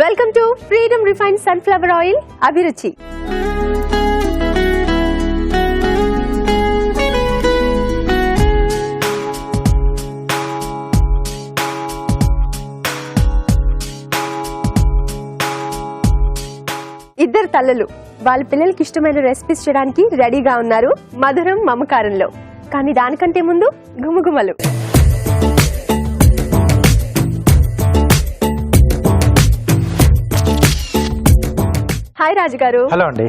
Welcome to freedom refined sunflower oil అభిరుచి. ఇద్దరు తల్లులు వాళ్ళ పిల్లలకి ఇష్టమైన రెసిపీస్ చేయడానికి రెడీగా ఉన్నారు మధురం మమకారంలో. కానీ దానికంటే ముందు గుమగుమలు. హాయ్ రాజు గారు. హలో అండి.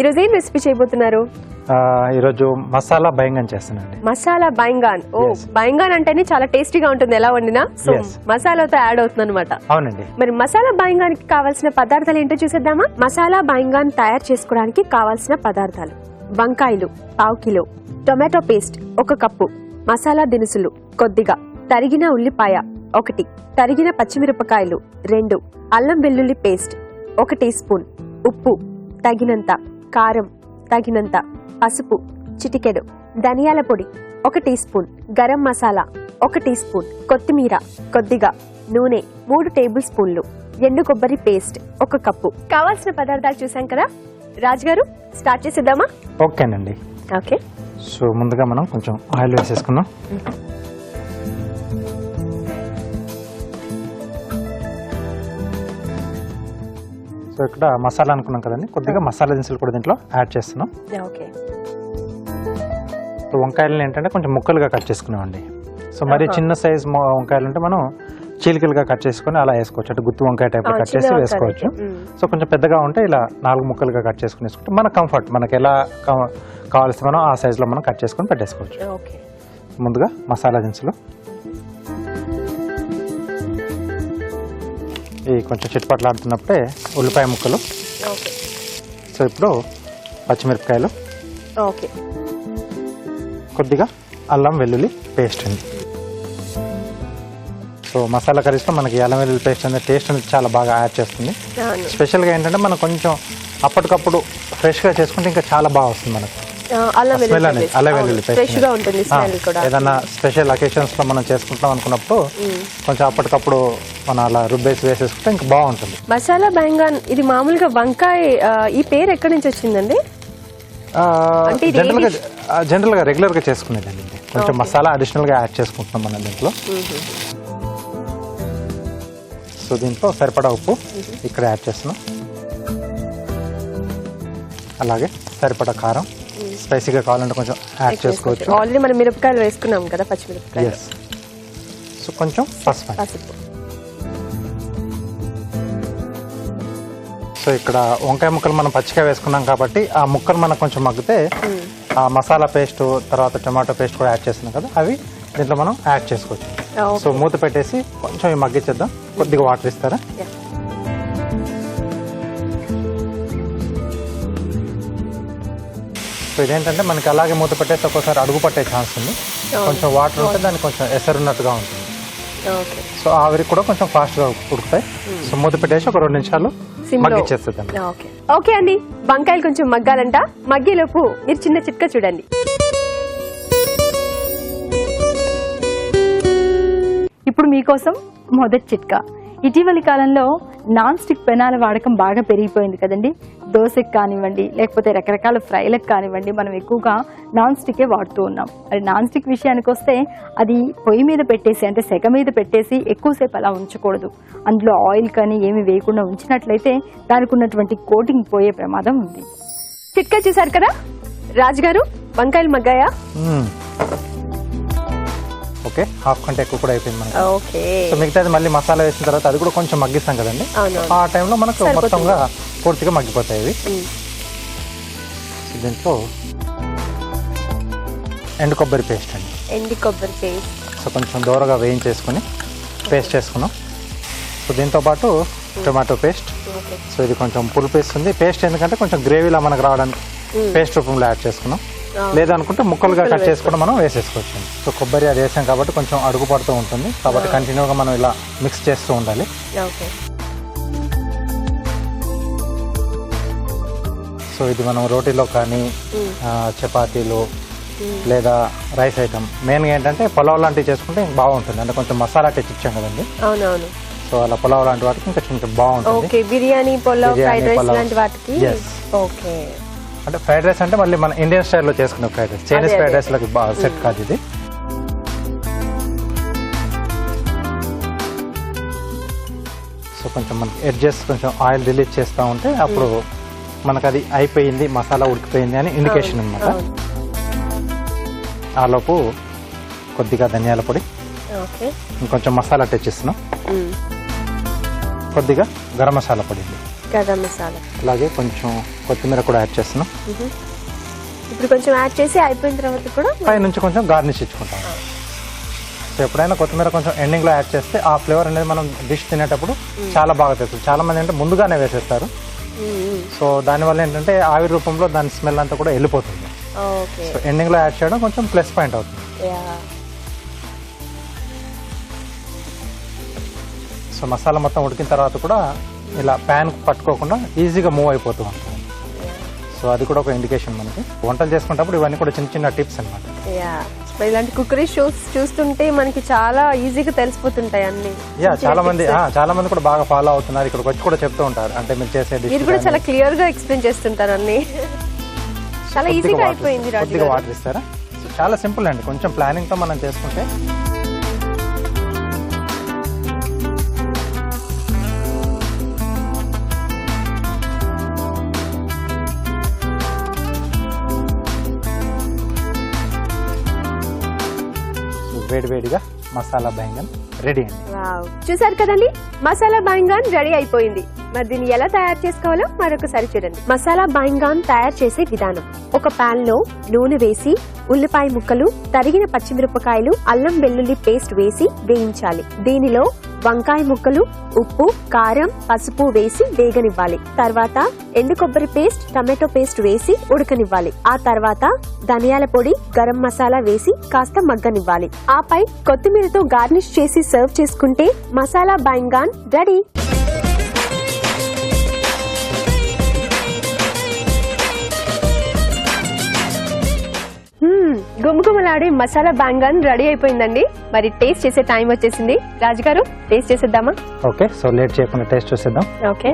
ఈరోజు ఏం రెసిపీ చేయబోతున్నారు? ఈరోజు మసాలా బైంగన్ చేస్తున్నాండి. మసాలా బైంగాన్. ఓ, బైంగాన్ అంటేనే చాలా టేస్టీగా ఉంటుంది ఎలా వండినా. సో మసాలాతో యాడ్ అవుతుంది అనమాట. అవునండి. మరి మసాలా బైంగాన్ కి కావాల్సిన పదార్థాలు ఏంటో చూసేద్దామా? మసాలా బైంగాన్ తయారు చేసుకోవడానికి కావాల్సిన పదార్థాలు: వంకాయలు ½ kilo, tomato paste 1 cup, masala దినుసులు కొద్దిగా, తరిగిన ఉల్లిపాయ 1, తరిగిన పచ్చిమిరపకాయలు 2, అల్లం వెల్లుల్లి పేస్ట్ 1 టీ స్పూన్, ఉప్పు తగినంత, కారం తగినంత, పసుపు చిటికెడు, ధనియాల పొడి 1 teaspoon, garam masala 1 teaspoon, కొత్తిమీర కొద్దిగా, నూనె 3 టేబుల్ స్పూన్లు, ఎండు కొబ్బరి పేస్ట్ 1 కప్పు. కావాల్సిన పదార్థాలు చూసాం కదా రాజు గారు, స్టార్ట్ చేసేద్దామా? ఓకేనండి. ఓకే. సో ముందుగా మనం కొంచెం ఆయిల్ వేసేసుకుందాం. సో ఇక్కడ మసాలా అనుకున్నాం కదండి, కొద్దిగా మసాలా దినుసులు కూడా దీంట్లో యాడ్ చేస్తున్నాం. ఓకే. సో వంకాయలను ఏంటంటే కొంచెం ముక్కలుగా కట్ చేసుకున్నామండి. సో మరి చిన్న సైజ్ వంకాయలు ఉంటే మనం చీలికలుగా కట్ చేసుకుని అలా వేసుకోవచ్చు, అంటే గుత్తి వంకాయ టైప్ కట్ చేసి వేసుకోవచ్చు. సో కొంచెం పెద్దగా ఉంటే ఇలా 4 ముక్కలుగా కట్ చేసుకుని వేసుకుంటే మన కంఫర్ట్, మనకి ఎలా కావాల్సి మనం ఆ సైజులో మనం కట్ చేసుకొని పెట్టేసుకోవచ్చు. ముందుగా మసాలా దినుసులు ఈ కొంచెం చిట్పట్లాడుతున్నప్పుడే ఉల్లిపాయ ముక్కలు. సో ఇప్పుడు పచ్చిమిరపకాయలు, కొద్దిగా అల్లం వెల్లుల్లి పేస్ట్ అండి. సో మసాలా కర్రీస్లో మనకి అల్లం వెల్లుల్లి పేస్ట్ అనేది టేస్ట్ అనేది చాలా బాగా యాడ్ చేస్తుంది. స్పెషల్గా ఏంటంటే మనం కొంచెం అప్పటికప్పుడు ఫ్రెష్గా చేసుకుంటే ఇంకా చాలా బాగా వస్తుంది మనకు అల్లం వెల్లుల్లి పేస్ట్. ఏదన్నా స్పెషల్ అకేషన్స్ లో మనం చేసుకుంటాం అనుకున్నప్పుడు కొంచెం అప్పటికప్పుడు మనం అలా రుబ్బేసి వేసేసుకుంటే ఇంకా బాగుంటుంది. మసాలా బైంగాన్ ఇది మామూలుగా వంకాయ ఈ పేరు ఎక్కడి నుంచి వచ్చిందండి? జనరల్ గా రెగ్యులర్ గా చేసుకునేదండి. కొంచెం మసాలా అడిషనల్ గా యాడ్ చేసుకుంటున్నాం మనం దీంట్లో. సో దీంట్లో సరిపడా ఉప్పు ఇక్కడ యాడ్ చేస్తున్నాం, అలాగే సరిపడా కారం. స్పైసీగా కావాలంటే కొంచెం యాడ్ చేసుకోవచ్చు. ఆల్రెడీ మనం మిరపకాయలు వేసుకున్నాం కదా, పచ్చిమిరపకాయలు. సో కొంచెం పసుపు. సో ఇక్కడ వంకాయ ముక్కలు మనం పచ్చిగా వేసుకున్నాం కాబట్టి ఆ ముక్కలు మనకు కొంచెం మగ్గితే ఆ మసాలా పేస్ట్ తర్వాత టమాటో పేస్ట్ కూడా యాడ్ చేస్తున్నాం కదా, అవి దీంట్లో మనం యాడ్ చేసుకోవచ్చు. సో మూత పెట్టేసి కొంచెం మగ్గించేద్దాం. కొద్దిగా వాటర్ ఇస్తారా? సో ఇదేంటంటే మనకి అలాగే మూత పెట్టేసి ఒక్కోసారి అడుగు పట్టే ఛాన్స్ ఉంది. కొంచెం వాటర్ ఉంటే దానికి కొంచెం ఎసరున్నట్టుగా ఉంటుంది. సో ఆవిరి కూడా కొంచెం ఫాస్ట్గా ఉడుకుతాయి. సో మూత పెట్టేసి ఒక 2 నిమిషాలు మగ్గిచ్చేస్తుంది. ఓకే అండి, వంకాయలు కొంచెం మగ్గాలంట. మగ్గేలోపు మీరు చిన్న చిట్కా చూడండి. ఇప్పుడు మీకోసం మొదటి చిట్కా. ఇటీవలి కాలంలో నాన్ స్టిక్ పెనాల వాడకం బాగా పెరిగిపోయింది కదండి. దోశకి కానివ్వండి, లేకపోతే రకరకాల ఫ్రైలకు కానివ్వండి, మనం ఎక్కువగా నాన్ స్టికే వాడుతూ ఉన్నాం. అది నాన్ స్టిక్ విషయానికి వస్తే అది పొయ్యి మీద పెట్టేసి, అంటే సెగ మీద పెట్టేసి ఎక్కువసేపు అలా ఉంచకూడదు. అందులో ఆయిల్ కానీ ఏమి వేయకుండా ఉంచినట్లయితే దానికి ఉన్నటువంటి కోటింగ్ పోయే ప్రమాదం ఉంది. చిట్కా చూసారు కదా రాజుగారు, వంకాయలు మగ్గాయా? ఓకే, హాఫ్ కంటే ఎక్కువ కూడా అయిపోయింది మనకి. సో మిగతాది మళ్ళీ మసాలా వేసిన తర్వాత అది కూడా కొంచెం మగ్గిస్తాం కదండి, ఆ టైంలో మనకు మొత్తంగా పూర్తిగా మగ్గిపోతాయి ఇవి. దీంట్లో ఎండు కొబ్బరి పేస్ట్ అండి. ఎండు కొబ్బరి పేస్ట్. సో కొంచెం దూరగా వేయించేసుకుని పేస్ట్ చేసుకున్నాం. సో దీంతో పాటు టొమాటో పేస్ట్. సో ఇది కొంచెం పులుపు వేస్తుంది పేస్ట్, ఎందుకంటే కొంచెం గ్రేవీలా మనకు రావడానికి పేస్ట్ రూపంలో యాడ్ చేసుకున్నాం. లేదనుకుంటే ముక్కలుగా కట్ చేసుకుంటే మనం వేసేసుకోవచ్చు. సో కొబ్బరి అది వేసాం కాబట్టి కొంచెం అడుగు పడుతూ ఉంటుంది, కాబట్టి కంటిన్యూగా మనం ఇలా మిక్స్ చేస్తూ ఉండాలి. సో ఇది మనం రోటీలో కానీ చపాతీలు లేదా రైస్ ఐటమ్. మెయిన్గా ఏంటంటే పులావ్ లాంటివి చేసుకుంటే ఇంకా బాగుంటుంది, అంటే కొంచెం మసాలా టచ్ ఇచ్చాం కదండి. అవునవును. సో అలా పులావ్ లాంటి వాటికి ఇంకా కొంచెం బాగుంటుంది. Okay, biryani, pulao, fried rice లాంటి వాటికి. ఓకే, అంటే ఫ్రైడ్ రైస్ అంటే మళ్ళీ మన ఇండియన్ స్టైల్లో చేసుకునే fried rice, Chinese fried rice లకి బాగా సెట్ కాదు ఇది. సో కొంచెం మనకి ఎడ్జెస్ కొంచెం ఆయిల్ రిలీజ్ చేస్తూ ఉంటే అప్పుడు మనకు అది అయిపోయింది, మసాలా ఉడికిపోయింది అని ఇండికేషన్ అనమాట. ఆలోపు కొద్దిగా ధనియాల పొడి, ఇంకొంచెం మసాలా టచ్ ఇస్తున్నాం, కొద్దిగా గరం మసాలా పొడి, గరం మసాలా, అలాగే కొంచెం కొత్తిమీర కూడా యాడ్ చేస్తున్నాం. ఇప్పుడు కొంచెం యాడ్ చేసి అయిపోయిన తర్వాత కూడా పై నుంచి కొంచెం గార్నిష్ ఇచ్చుకుంటాం. సో ఎప్పుడైనా కొత్తిమీర కొంచెం ఎండింగ్ లో యాడ్ చేస్తే ఆ ఫ్లేవర్ అనేది మనం డిష్ తినేటప్పుడు చాలా బాగా తెలుస్తుంది. చాలా మంది అంటే ముందుగానే వేసేస్తారు. సో దానివల్ల ఏంటంటే ఆవిరి రూపంలో దాని స్మెల్ అంతా కూడా వెళ్ళిపోతుంది. సో ఎండింగ్ లో యాడ్ చేయడం కొంచెం ప్లస్ పాయింట్ అవుతుంది. సో మసాలా మొత్తం ఉడికిన తర్వాత కూడా ఇలా ప్యాన్ పట్టుకోకుండా ఈజీగా మూవ్ అయిపోతూ ఉంటుంది. సో అది కూడా ఒక ఇండికేషన్ మనకి. వంటలు చేసుకునేటప్పుడు ఇవన్నీ కూడా చిన్న చిన్న టిప్స్ అన్నమాట. ఇలాంటి కుకరీ షోస్ చూస్తుంటే మనకి చాలా ఈజీగా తెలిసిపోతుంటాయి అన్ని. చాలా మంది కూడా బాగా ఫాలో అవుతున్నారు, ఇక్కడికి వచ్చి కూడా చెప్తూ ఉంటారు. అంటే మీరు చేసే మీరు కూడా చాలా క్లియర్ గా ఎక్స్ప్లెయిన్ చేస్తుంటారు అన్ని. చాలా ఈజీగా అయిపోయింది. కొద్దిగా వాటర్ ఇస్తారా? చాలా సింపుల్ అండి, కొంచెం ప్లానింగ్ తో మనం చేసుకుంటే. వేడివేడిగా మసాలా బైంగన్ రెడీ అండి. చూసారు కదండి, మసాలా బైంగన్ రెడీ అయిపోయింది. మరి దీన్ని ఎలా తయారు చేసుకోవాలో మరొకసారి చూడండి. మసాలా బైంగన్ తయారు చేసే విధానం: ఒక పాన్ లో నూనె వేసి ఉల్లిపాయ ముక్కలు, తరిగిన పచ్చిమిరపకాయలు, అల్లం వెల్లుల్లి పేస్ట్ వేసి వేయించాలి. దీనిలో వంకాయ ముక్కలు, ఉప్పు, కారం, పసుపు వేసి వేగనివ్వాలి. తర్వాత ఎండు కొబ్బరి పేస్ట్, టమాటో పేస్ట్ వేసి ఉడకనివ్వాలి. ఆ తర్వాత ధనియాల పొడి, గరం మసాలా వేసి కాస్త మగ్గనివ్వాలి. ఆపై కొత్తిమీరతో గార్నిష్ చేసి సర్వ్ చేసుకుంటే మసాలా బైంగన్ రెడీ. గుమగుమలాడే మసాలా బైంగన్ రెడీ అయిపోయిందండి. మరి టేస్ట్ చేసే టైం వచ్చేసింది. రాజుగారు, టేస్ట్ చేసేద్దామా? ఓకే, సో లేట్ చేయకుండా టేస్ట్ చూసేద్దాం. ఓకే.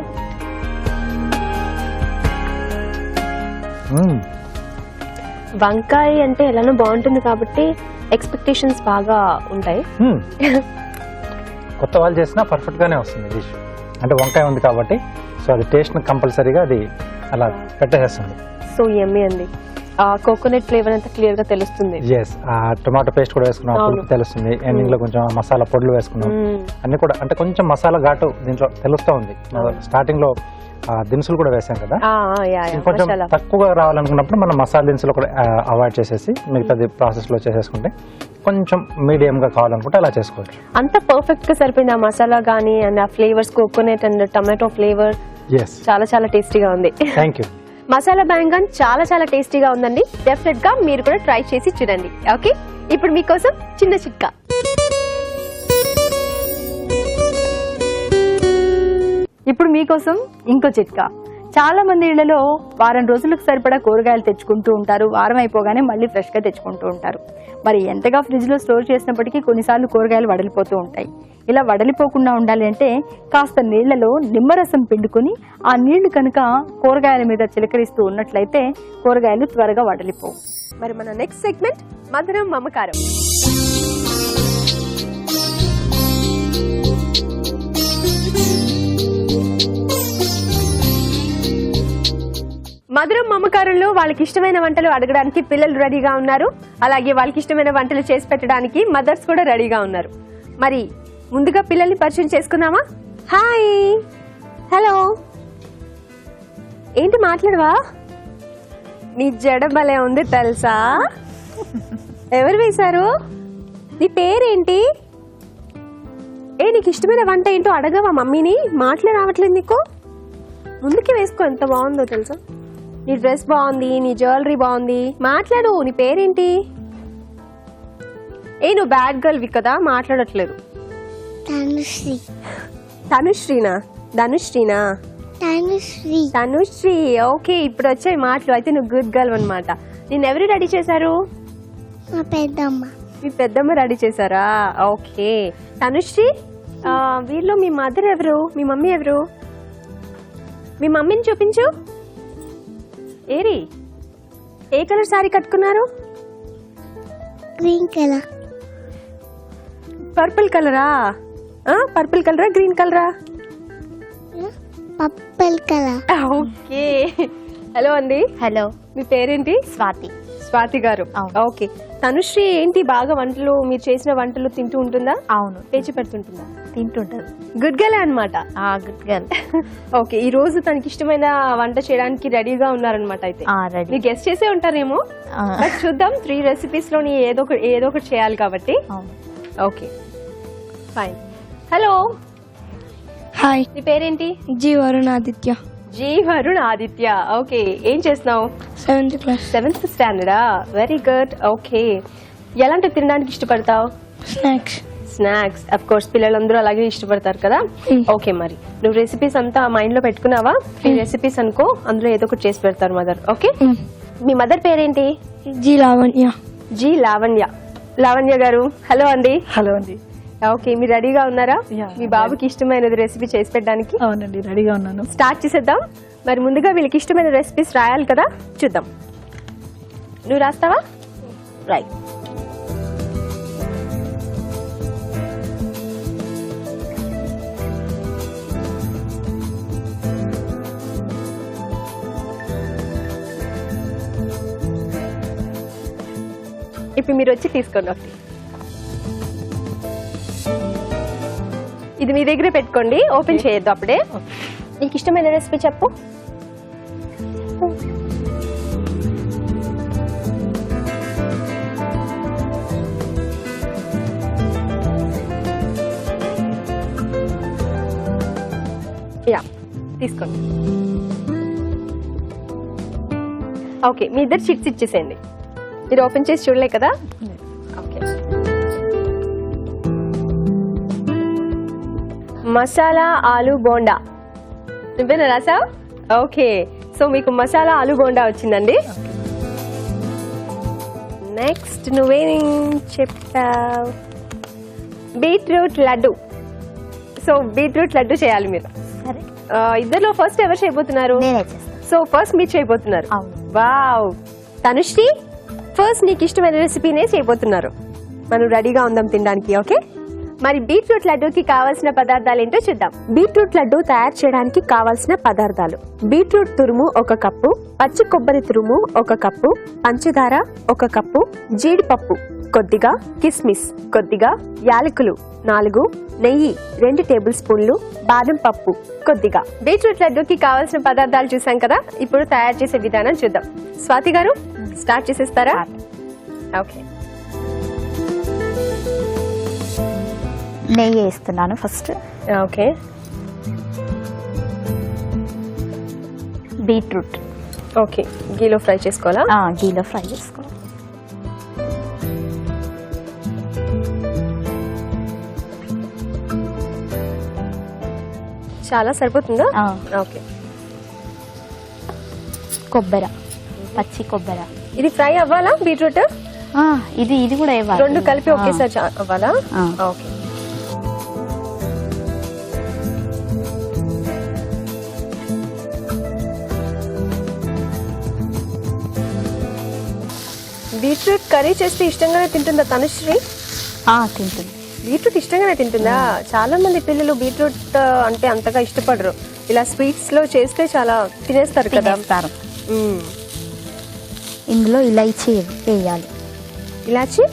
వంకాయ అంటే ఎలానో బాగుంటుంది కాబట్టి ఎక్స్పెక్టేషన్స్ బాగా ఉంటాయి. కొత్త వాళ్ళు చేసినా పర్ఫెక్ట్ గానే వస్తుంది డిష్. అంటే వంకాయ ఉంది కాబట్టి సో అది టేస్ట్ కంపల్సరీగా అది అలా పెట్టేస్తుంది. సో యమ్మీ అండి. కోకోనట్ ఫ్లేవర్ అంతా క్లియర్ గా తెలుస్తుంది. టొమాటో పేస్ట్ కూడా వేసుకున్నాం, తెలుస్తుంది. ఎండింగ్ లో కొంచెం మసాలా పొడులు వేసుకున్నాం, అన్ని కూడా అంటే కొంచెం మసాలా ఘాటు దీంట్లో తెలుస్తూ ఉంది. స్టార్టింగ్ లో దినుసులు కూడా వేసాం కదా, కొంచెం తక్కువగా రావాలనుకున్నప్పుడు మనం మసాలా దినుసులు కూడా అవాయిడ్ చేసేసి మిగతాది ప్రాసెస్ లో చేసేసుకుంటే కొంచెం మీడియం గా కావాలనుకుంటే అలా చేసుకోవచ్చు. అంత పర్ఫెక్ట్ గా సరిపోయింది ఆ మసాలా గానీ అండ్ ఆ flavours, coconut and tomato flavour చాలా చాలా టేస్టీగా ఉంది. Thank you. మసాలా బైంగన్ చాలా చాలా టేస్టీగా ఉందండి. డెఫినెట్ గా మీరు కూడా ట్రై చేసి చూడండి. ఓకే, ఇప్పుడు మీకోసం చిన్న చిట్కా. ఇప్పుడు మీకోసం ఇంకో చిట్కా. చాలా మంది ఇళ్లలో వారం రోజులకు సరిపడా కూరగాయలు తెచ్చుకుంటూ ఉంటారు. వారం అయిపోగానే మళ్ళీ ఫ్రెష్ గా తెచ్చుకుంటూ ఉంటారు. మరి ఎంతగా ఫ్రిడ్జ్ లో స్టోర్ చేసినప్పటికీ కొన్నిసార్లు కూరగాయలు వడలిపోతూ ఉంటాయి. ఇలా వడలిపోకుండా ఉండాలి అంటే కాస్త నీళ్లలో నిమ్మరసం పిండుకొని ఆ నీళ్లు కనుక కూరగాయల మీద చిలకరిస్తూ ఉన్నట్లయితే కూరగాయలు త్వరగా వడలిపోవు. మరి మన నెక్స్ట్ సెగ్మెంట్ మధురం మమకారం. మధురం మమకారంలో వాళ్ళకి ఇష్టమైన వంటలు అడగడానికి పిల్లలు రెడీగా ఉన్నారు. అలాగే వాళ్ళకి ఇష్టమైన వంటలు చేసి పెట్టడానికి మదర్స్ కూడా రెడీగా ఉన్నారు. మరి ముందుగా పిల్లల్ని పరిచయం చేసుకుందామా? హాయ్, హలో, ఏంటి మాట్లాడవా? నీ జడ భలే ఉంది తెలుసా? ఎవరు వేశారు? నీ పేరేంటి? నీకు ఇష్టమైన వంట ఏంటో అడగవా మమ్మీని? మాటలే రావట్లేదు నీకు. ముందుకి వేసుకో, ఎంత బాగుందో తెలుసా? నీ డ్రెస్ బాగుంది, నీ జ్యువెలరీ బాగుంది. మాట్లాడు, నీ పేరేంటి? నువ్వు బ్యాడ్ గర్ల్వి కదా, మాట్లాడట్లేదు. తనుశ్రీనా? ధనుశ్రీనా? తనుశ్రీ. ఓకే, ఇప్పుడు వచ్చాయి మాటలు. అయితే నువ్వు గుడ్ గర్ల్ అనమాట. నేను ఎవరు రెడీ చేశారు? మా పెద్దమ్మ. మీ పెద్దమ్మ రెడీ చేశారా? ఓకే. తనుశ్రీ, వీళ్ళు మీ మదర్ ఎవరు, మీ మమ్మీ ఎవరు? మీ మమ్మీని చూపించు. ఏరి, ఏ కలర్ సారీ కట్టుకున్నారు? Green colour. పర్పుల్ కలరా? పర్పుల్ కలరా గ్రీన్ కలరా? Purple colour. ఓకే. హలో అండి. హలో, మీ పేరేంటి? స్వాతి. స్వాతి గారు. అవును. ఓకే. తనుశ్రీ ఏంటి బాగా వంటలు, మీరు చేసిన వంటలు తింటూ ఉంటుందా? అవును, పేచి పెడుతుంటుందా? తింటుంటది. గుడ్ గర్ల్ అన్నమాట. Good girl. ఓకే, ఈ రోజు తనకి ఇష్టమైన వంట చేయడానికి రెడీగా ఉన్నారనమాట. అయితే రెడీ. మీరు గెస్ట్ చేసే ఉంటారేమో, బట్ చూద్దాం. 3 recipes లోని ఏదో ఒకటి చేయాలి కాబట్టి. అవును. Okay, fine. Hello, hi. నీ పేరేంటి? G Varun Aditya. G Varun Aditya. Okay, ఏం చేస్తున్నావు? 7th class. 7th స్టాండర్డా? Very good. ఓకే, ఎలాంటివి తినడానికి ఇష్టపడతావు? స్నాక్స్. స్నాక్స్. అఫ్ కోర్స్ పిల్లలందరూ అలాగే ఇష్టపడతారు కదా. ఓకే, మరి నువ్వు రెసిపీస్ అంతా మైండ్ లో పెట్టుకున్నావా? 3 recipes అనుకో, అందులో ఏదో ఒకటి చేసి పెడతారు మదర్. ఓకే. మీ మదర్ పేరేంటి? జీ లావణ్య. జీ లావణ్య. లావణ్య గారు, హలో అండి. హలో అండి. ఓకే, మీరు రెడీగా ఉన్నారా? Yeah. మీ బాబుకి ఇష్టమైనది రెసిపీ చేసి పెట్టడానికి? అవునండి, రెడీగా ఉన్నాను. స్టార్ట్ చేసేద్దాం. మరి ముందుగా వీళ్ళకి ఇష్టమైన రెసిపీస్ రాయాలి కదా, చూద్దాం. నువ్వు రాస్తావా? రైట్. ఇప్పుడు మీరు వచ్చి తీసుకోండి ఒకటి. ఇది మీ దగ్గరే పెట్టుకోండి, ఓపెన్ చేయొద్దు అప్పుడే. నీకు ఇష్టమైన రెసిపీ చెప్పు. యా, తీసుకోండి. ఓకే, మీ ఇద్దరు చిట్స్ ఇచ్చేసేయండి. మీరు ఓపెన్ చేసి చూడలే కదా. ఓకే. మసాలా ఆలు బోండా నువ్వేనా రాసావు? ఓకే, సో మీకు మసాలా ఆలు బోండా వచ్చిందండి. నెక్స్ట్ నువ్వేం చెప్పావు? Beetroot laddu. So beetroot laddu చేయాలి మీరు. సరే, ఇద్దరిలో ఫస్ట్ ఎవరు చేయబోతున్నారు? నేనే చేస్తాను. సో ఫస్ట్ మీరు చేయబోతున్నారు. అవును. వావ్. తనుశ్రీ, ఫస్ట్ నీకు ఇష్టమైన రెసిపీనే చేయబోతున్నారు. మనం రెడీగా ఉందాం తినడానికి. ఓకే, మరి బీట్రూట్ లడ్డూకి కావాల్సిన పదార్థాలు ఏంటో చూద్దాం. బీట్రూట్ లడ్డు తయారు చేయడానికి కావాల్సిన పదార్థాలు: బీట్రూట్ తురుము 1 కప్పు, పచ్చి కొబ్బరి తురుము 1 కప్పు, పంచదార 1 కప్పు, జీడిపప్పు కొద్దిగా, కిస్మిస్ కొద్దిగా, యాలకులు 4, నెయ్యి 2 టేబుల్ స్పూన్లు, బాదం పప్పు కొద్దిగా. బీట్రూట్ లడ్డూకి కావాల్సిన పదార్థాలు చూసాం కదా, ఇప్పుడు తయారు చేసే విధానం చూద్దాం. స్వాతి గారు, స్టార్ట్ చేసేస్తారా? ఓకే. నెయ్యి వేస్తున్నాను ఫస్ట్. ఓకే. బీట్రూట్ ఓకే, గీలో ఫ్రై చేసుకోవాలా? గీలో ఫ్రై చేసుకోవాలి. చాలా సరిపోతుందా? ఓకే. కొబ్బరి, పచ్చి కొబ్బరి. ఇది ఫ్రై అవ్వాలా బీట్రూట్? ఇది కూడా ఇవ్వాలి. 2 కలిపి ఒకేసారి అవ్వాలా? ఓకే. బీట్రూట్ కర్రీ చేస్తే ఇష్టంగానే తింటుందా తనుశ్రీ? తింటుంది. బీట్రూట్ ఇష్టంగానే తింటుందా? చాలా మంది పిల్లలు బీట్రూట్ అంటే అంతగా ఇష్టపడరు. ఇలా స్వీట్స్ లో చేస్తే చాలా తినేస్తారు కదా. ఇందులో ఇలాచీ వేయాలి. ఇలాచి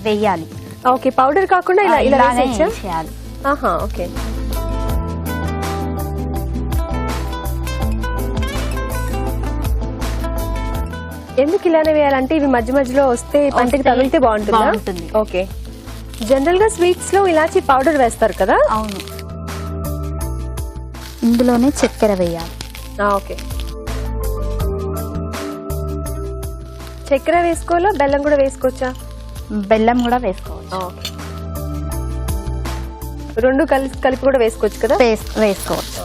వేయాలి. ఓకే, పౌడర్ కాకుండా ఇలా ఇలా చేయాలి. ఆహా, ఓకే. ఎందుకు ఇలానే వేయాలంటే ఇవి మధ్య మధ్యలో వస్తే పంటకి తగిలితే బాగుంటుంది. ఓకే. జనరల్ గా స్వీట్స్ లో ఇలాచి పౌడర్ వేస్తారు కదా. అవును. ఇందులోనే చక్కెర వేయాలి. ఓకే. చక్కెర వేసుకోవాలా, బెల్లం కూడా వేసుకోవచ్చా? బెల్లం కూడా వేసుకోవచ్చు. ఓకే. 2 కలిపి కూడా వేసుకోవచ్చు కదా. వేసుకోవచ్చు.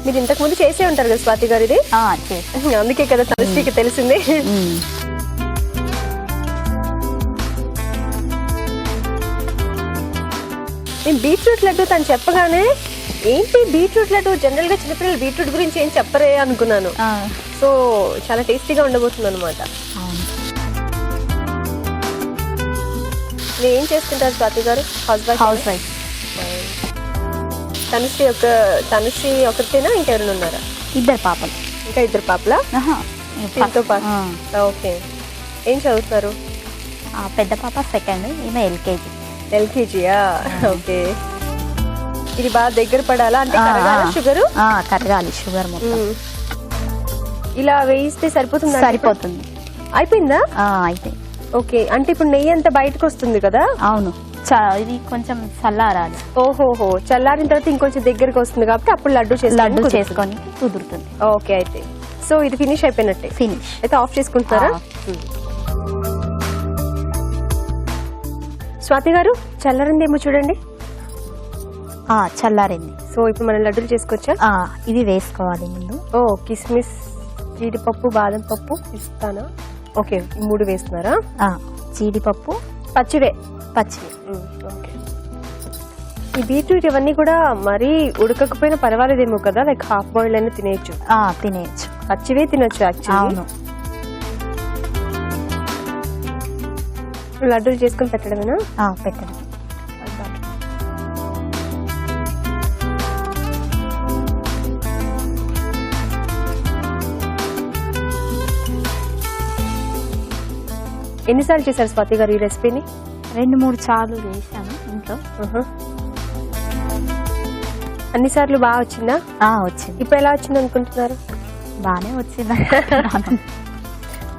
మీరు ఇంతకు ముందు చేసే ఉంటారు కదా స్వాతి గారు ఇది. చేస్తాను. అందుకే కదా తనుశ్రీకి తెలిసింది. నేను బీట్రూట్ లడ్డు తను చెప్పగానే ఏంటి బీట్రూట్ లడ్డు, జనరల్ గా చిన్నపిల్లలు బీట్రూట్ గురించి ఏం చెప్పరే అనుకున్నాను. సో చాలా టేస్టీగా ఉండబోతుంది అనమాట. మీరు ఏం చేస్తుంటారు స్వాతి గారు? House wife. తనుశ్రీ ఒకరితేనా ఇంకెవరైనా ఉన్నారా? ఇద్దరు పాపలు. ఇంకా ఇద్దరు పాపలా? దీంతో పాటు. ఓకే. ఏం చదువుతారు? పెద్ద పాప సెకండ్, ఈమె ఎల్కేజీ. ఎల్కేజీయా? ఓకే. ఇది బాగా దగ్గర పడాలా అంటే షుగర్? కరగాలి షుగర్ మొత్తం. ఇలా వేయిస్తే సరిపోతుంది? సరిపోతుంది. అయిపోయిందా? అయిపోయింది. ఓకే. అంటే ఇప్పుడు నెయ్యి అంతా బయటకు వస్తుంది కదా? అవును. ఇది కొంచెం చల్లారాలి. ఓహోహో, చల్లారిన తర్వాత ఇంకొంచెం దగ్గరికి వస్తుంది కాబట్టి అప్పుడు లడ్డు చేసుకొని కుదురుతుంది. ఓకే. అయితే సో ఇది ఫినిష్ అయిపోయినట్టే. ఫినిష్ అయితే ఆఫ్ చేసుకుంటారా? స్వాతి గారు చల్లారిందేమో చూడండి. చల్లారింది. సో ఇప్పుడు మనం లడ్డూలు చేసుకోవచ్చా? ఇది వేసుకోవాలి ముందు. కిస్మిస్, జీడిపప్పు, బాదం పప్పు, పిస్తానా. ఓకే, ఈ 3 వేస్తున్నారా? జీడిపప్పు పచ్చివే. ఓకే. ఈ బీట్రూట్ ఇవన్నీ కూడా మరీ ఉడకకపోయినా పర్వాలేదేమో కదా? లైక్ హాఫ్ బాయిల్డ్ అయినా తినేయచ్చు. తినేయచ్చు. పచ్చివే తినొచ్చు యాక్చువల్లీ. అవును. లడ్డూలు చేసుకుని పెట్టడమేనా? పెట్టడం. ఎన్నిసార్లు చేశారు స్వాతి గారు ఈ రెసిపీని? 2-3 సార్లు చేశాను ఇంట్లో. అన్నిసార్లు బాగా వచ్చిందా? వచ్చింది. ఇప్పుడు ఎలా వచ్చింది అనుకుంటున్నారు? బాగానే వచ్చింది.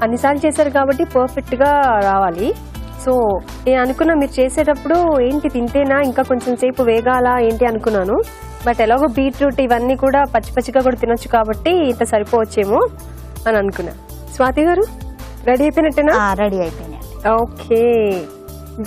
అన్నిసార్లు చేశారు కాబట్టి పర్ఫెక్ట్ గా రావాలి. సో నేను అనుకున్నా మీరు చేసేటప్పుడు ఏంటి తింటేనా ఇంకా కొంచెం సేపు వేగాల ఏంటి అనుకున్నాను. బట్ ఎలాగో బీట్రూట్ ఇవన్నీ కూడా పచ్చి పచ్చిగా కూడా తినొచ్చు కాబట్టి ఇంత సరిపోవచ్చేమో అని అనుకున్నా. స్వాతి గారు రెడీ అయిపోయినట్టేనా? రెడీ అయిపోయినాయి. Okay.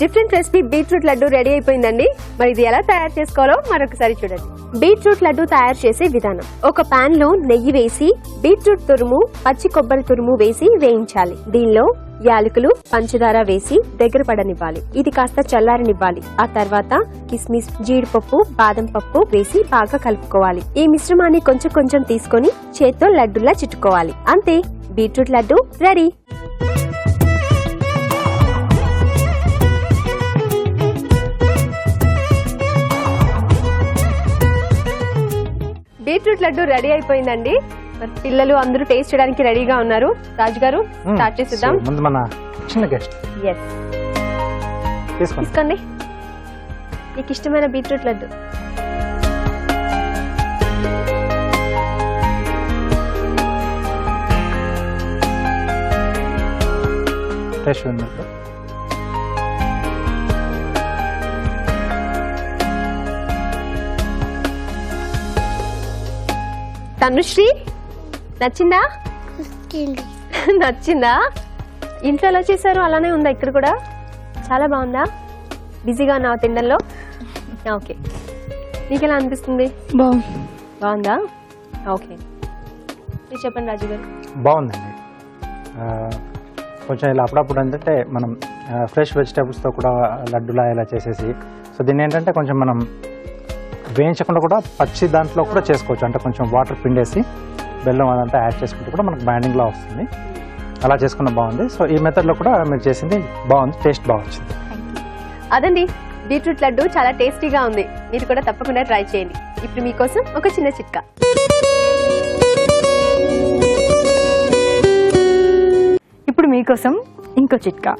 Different recipe beetroot laddu ready అయిపోయిందండి. మరి ఇది ఎలా తయారు చేసుకోవాలో మరొకసారి చూడండి. బీట్రూట్ లడ్డు తయారు చేసే విధానం: ఒక పాన్ లో నెయ్యి వేసి బీట్రూట్ తురుము, పచ్చి కొబ్బరి తురుము వేసి వేయించాలి. దీనిలో యాలకులు, పంచదార వేసి దగ్గర పడనివ్వాలి. ఇది కాస్త చల్లారనివ్వాలి. ఆ తర్వాత కిస్మిస్, జీడిపప్పు, బాదం పప్పు వేసి బాగా కలుపుకోవాలి. ఈ మిశ్రమాన్ని కొంచెం కొంచెం తీసుకొని చేత్తో లడ్డులా చుట్టుకోవాలి. అంతే, beetroot laddu ready. Beetroot laddu ready అయిపోయిందండి. మరి పిల్లలు అందరూ టేస్ట్ చేయడానికి రెడీగా ఉన్నారు. రాజు గారు స్టార్ట్ చేసేద్దాం. ముందు మన చిన్న గెస్ట్ తీసుకోండి మీకు ఇష్టమైన బీట్రూట్ లడ్డు. టేస్ట్ ఉంది. తనుశ్రీ నచ్చిందా? నచ్చిందా? ఇంట్లో ఎలా చేశారు అలానే ఉందా ఇక్కడ కూడా? చాలా బాగుందా? బిజీగా ఉన్నావా తినడంలో? ఓకే. నీకు ఎలా అనిపిస్తుంది? బాగుందా? ఓకే. మీరు చెప్పండి రాజు గారు. బాగుందండి. కొంచెం ఇలా అప్పుడప్పుడు ఏంటంటే మనం ఫ్రెష్ వెజిటేబుల్స్తో కూడా లడ్డులా ఇలా చేసేసి, సో దీన్ని ఏంటంటే కొంచెం మనం వేయించకుండా కూడా పచ్చి దాంట్లో కూడా చేసుకోవచ్చు. అంటే కొంచెం వాటర్ పిండేసి బెల్లం అదంతా యాడ్ చేసుకుంటే కూడా మనకు బైండింగ్లా వస్తుంది. అలా చేసుకున్న బాగుంది. సో ఈ మెథడ్లో కూడా మీరు చేసింది బాగుంది, టేస్ట్ బాగా వచ్చింది. అదండి, బీట్రూట్ లడ్డు చాలా టేస్టీగా ఉంది. మీరు కూడా తప్పకుండా ట్రై చేయండి. ఇప్పుడు మీకోసం ఒక చిన్న చిట్కా. ఇప్పుడు మీకోసం ఇంకో చిట్కా.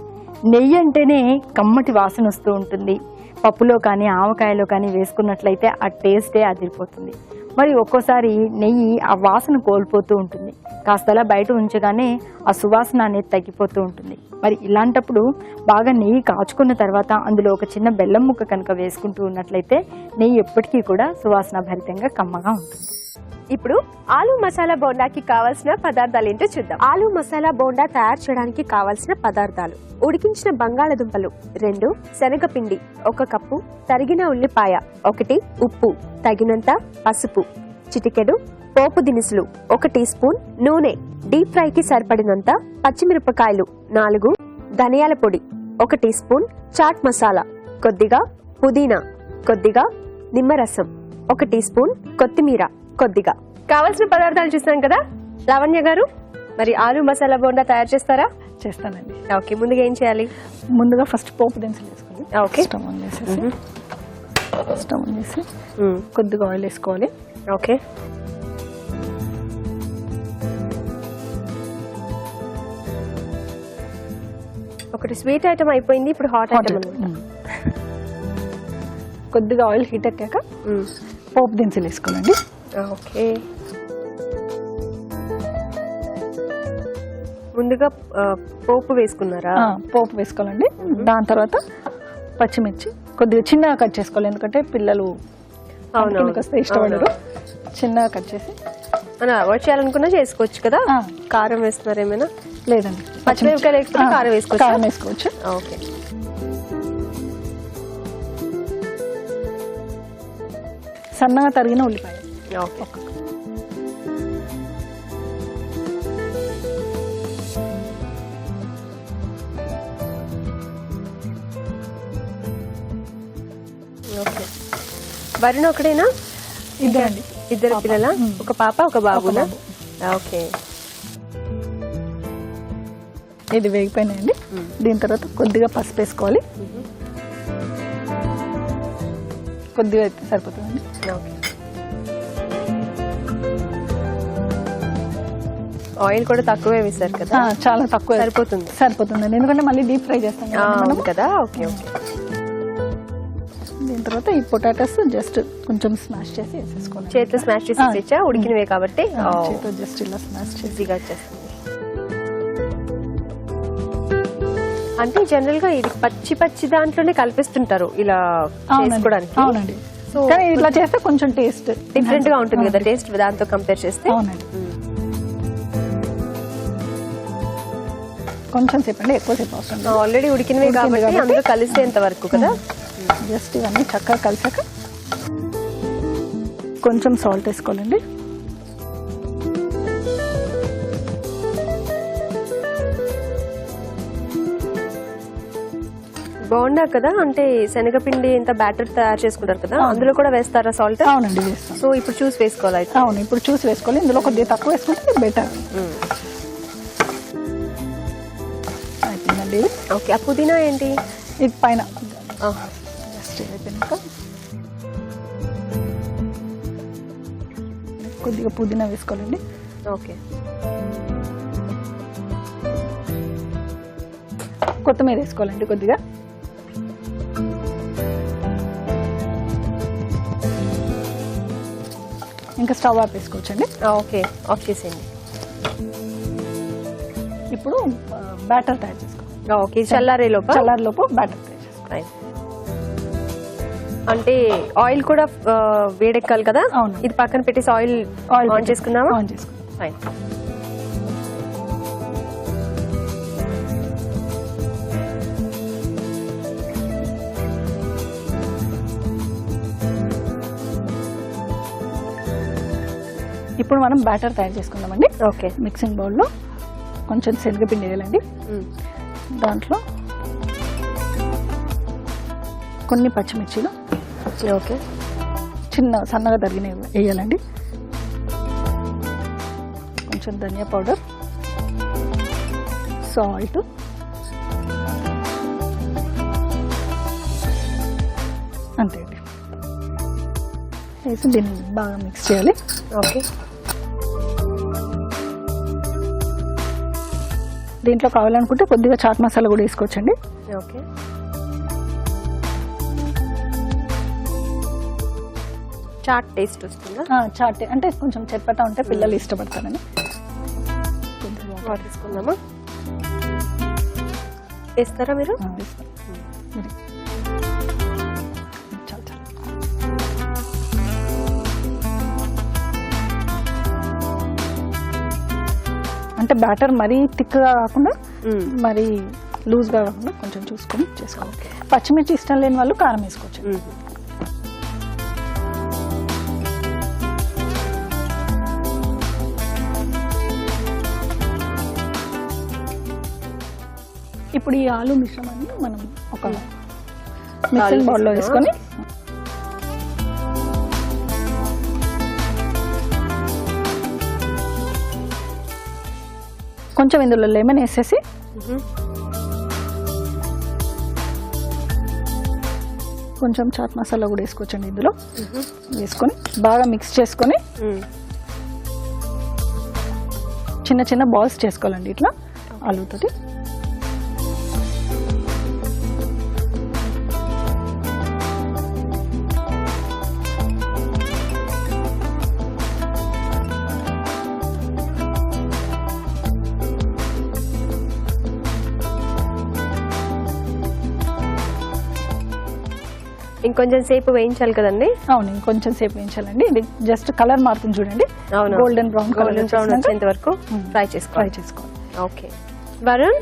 నెయ్యి అంటేనే కమ్మటి వాసన వస్తూ ఉంటుంది. పప్పులో కానీ ఆవకాయలో కానీ వేసుకున్నట్లయితే ఆ టేస్టే అదిరిపోతుంది. మరి ఒక్కోసారి నెయ్యి ఆ వాసన కోల్పోతూ ఉంటుంది. కాస్తలా బయట ఉంచగానే ఆ సువాసన అనేది తగ్గిపోతూ ఉంటుంది. మరి ఇలాంటప్పుడు బాగా నెయ్యి కాచుకున్న తర్వాత అందులో ఒక చిన్న బెల్లం ముక్క కనుక వేసుకుంటూ ఉన్నట్లయితే నెయ్యి ఎప్పటికీ కూడా సువాసన భరితంగా కమ్మగా ఉంటుంది. ఇప్పుడు ఆలు మసాలా బోండాకి కావాల్సిన పదార్థాలు ఏంటో చూద్దాం. ఆలు మసాలా బోండా తయారు చేయడానికి కావాల్సిన పదార్థాలు: ఉడికించిన బంగాళదుంపలు 2, శనగపిండి 1 కప్పు, తరిగిన ఉల్లిపాయ 1, ఉప్పు తగినంత, పసుపు చిటికెడు, పోపు దినుసులు 1 టీ స్పూన్, నూనె, డీప్ ఫ్రైకి సరిపడినంత, పచ్చిమిరపకాయలు 4, ధనియాల పొడి 1 టీ స్పూన్, చాట్ మసాలా కొద్దిగా, పుదీనా కొద్దిగా నిమ్మరసం, 1 టీ స్పూన్ కొత్తిమీర కొద్దిగా. కావాల్సిన పదార్థాలు చూసాం కదా. లావణ్య గారు, మరి ఆలు మసాలా బోండా తయారు చేస్తారా? చేస్తానండి. ఓకే, ముందుగా ఏం చేయాలి? ముందుగా ఫస్ట్ పోపు దినుసులు వేసుకోవాలి. ఓకే. స్టవ్ ఆన్ చేసి కొద్దిగా ఆయిల్ వేసుకోవాలి. ఓకే. ఒకటి స్వీట్ ఐటమ్ అయిపోయింది, ఇప్పుడు హాట్ ఐటమ్. కొద్దిగా ఆయిల్ హీట్ ఎక్కాక పోపు దినుసులు వేసుకోవాలండి. ఓకే. ముందుగా పోపు వేసుకున్నారా? పోపు వేసుకోవాలండి. దాని తర్వాత పచ్చిమిర్చి కొద్దిగా చిన్నగా కట్ చేసుకోవాలి, ఎందుకంటే పిల్లలు వస్తే ఇష్టపడరు. చిన్నగా కట్ చేసి మనం అవాయిడ్ చేయాలనుకున్నా చేసుకోవచ్చు కదా. కారం వేస్తున్నారు ఏమైనా? లేదండి, పచ్చిమిరపకాయలు వేసుకుని కారం వేసుకోవచ్చు. కారం వేసుకోవచ్చు. ఓకే. సన్నగా తరిగిన ఉల్లిపాయ. ఓకే. ఓకే. వరుణ్ ఒకడేనా? ఇద్దరండి. ఇద్దరు పిల్లల? ఒక పాప ఒక బాబునా? ఓకే. ఇది వేగిపోయినాయండి. దీని తర్వాత కొద్దిగా పసుపు వేసుకోవాలి. కొద్దిగా అయితే సరిపోతుందండి. ఓకే. ఆయిల్ కూడా తక్కువే వేసారు కదా? చాలా తక్కువ సరిపోతుందండి, ఎందుకంటే మళ్ళీ డీప్ ఫ్రై చేస్తాం కదా. ఓకే. ఓకే. దీని తర్వాత ఈ పొటాటోస్ జస్ట్ కొంచెం స్మాష్ చేసి వేసేసుకోవాలి. చేతిలో స్మాష్ చేసి తెచ్చా, ఉడికినవే కాబట్టి చేతిలో జస్ట్ ఇలా స్మాష్ చేసి ఈజీగా వచ్చేస్తుంది. అంటే జనరల్ గా ఇది పచ్చి దాంట్లోనే కలిపిస్తుంటారు ఇలా చేసుకోవడానికి. అవునండి. కానీ ఇట్లా చేస్తే కొంచెం టేస్ట్ డిఫరెంట్ గా ఉంటుంది కదా, టేస్ట్ దాంతో కంపేర్ చేస్తే. అవునండి. కొంచెం సేపు అండి, ఎక్కువ సేపు అవసరం. ఆల్రెడీ ఉడికినవే కాబట్టి అందులో కలిసేంత వరకు కదా. జస్ట్ ఇవన్నీ చక్కగా కలిసాక కొంచెం సాల్ట్ వేసుకోవాలండి. బాగుండా కదా, అంటే శనగపిండి ఇంత బ్యాటర్ తయారు చేసుకుంటారు కదా, అందులో కూడా వేస్తారా సాల్ట్? అవునండి, వేస్తాం. సో ఇప్పుడు చూసి వేసుకోవాలి. అవును, ఇప్పుడు చూసి వేసుకోవాలి. ఇందులో కొద్దిగా తక్కువ వేసుకుంటే బెటర్. అయిపోయిందండి. ఓకే. ఆ పుదీనా ఏంటి? ఇది పైన జస్ట్ అయిపోయినాక కొద్దిగా పుదీనా వేసుకోవాలండి. ఓకే. కొత్తిమీర వేసుకోవాలండి కొద్దిగా. ఇంకా స్టవ్ ఆఫ్ వేసుకోవచ్చండి. ఓకే, ఆఫ్ చేసేయండి. ఇప్పుడు బ్యాటర్ తయారు చేసుకోవాలి. ఓకే. చల్లారేలోపు బ్యాటర్ తయారు చేసుకోవాలి. అంటే ఆయిల్ కూడా వేడెక్కాలి కదా. అవును. ఇది పక్కన పెట్టేసి ఆయిల్ ఆన్ చేసుకుందామా? ఆన్ చేసుకుందాం. ఫైన్. ఇప్పుడు మనం బ్యాటర్ తయారు చేసుకుందామండి. ఓకే. మిక్సింగ్ బౌల్లో కొంచెం శనగపిండి వేయాలండి. దాంట్లో కొన్ని పచ్చిమిర్చీలు ఓకే సన్నగా తరిగినవి వేయాలండి. కొంచెం ధనియా పౌడర్, సాల్ట్, అంతే అండి. వేసి దీన్ని బాగా మిక్స్ చేయాలి. ఓకే. దీంట్లో కావాలనుకుంటే కొద్దిగా చాట్ మసాలా కూడా వేసుకోవచ్చండి. ఓకే. చాట్ టేస్ట్ వస్తుందా? చాట్ అంటే కొంచెం చప్పటా ఉంటే పిల్లలు ఇష్టపడతారని. వాటర్ తీసుకుందామా? వేస్తారా మీరు? అంటే బ్యాటర్ మరీ థిక్గా కాకుండా మరీ లూజ్గా కాకుండా కొంచెం చూసుకొని చేసుకోవాలి. పచ్చిమిర్చి ఇష్టం లేని వాళ్ళు కారం వేసుకోవచ్చు. ఇప్పుడు ఈ ఆలు మిశ్రమాన్ని మనం ఒక మిక్సింగ్ బౌల్లో వేసుకొని కొంచెం ఇందులో లెమన్ వేసేసి కొంచెం చాట్ మసాలా కూడా వేసుకోవచ్చండి ఇందులో. వేసుకొని బాగా మిక్స్ చేసుకొని చిన్న చిన్న బాల్స్ చేసుకోవాలండి ఇట్లా ఆలూతోటి. ఇంకొంచెం సేపు వేయించాలి కదండి? అవును, ఇంకొంచెం సేపు వేయించాలండి. ఇది జస్ట్ కలర్ మారుతుంది చూడండి, గోల్డెన్ బ్రౌన్ కలర్ వచ్చేంత వరకు ఫ్రై చేసుకోవాలి. ఓకే వరుణ్,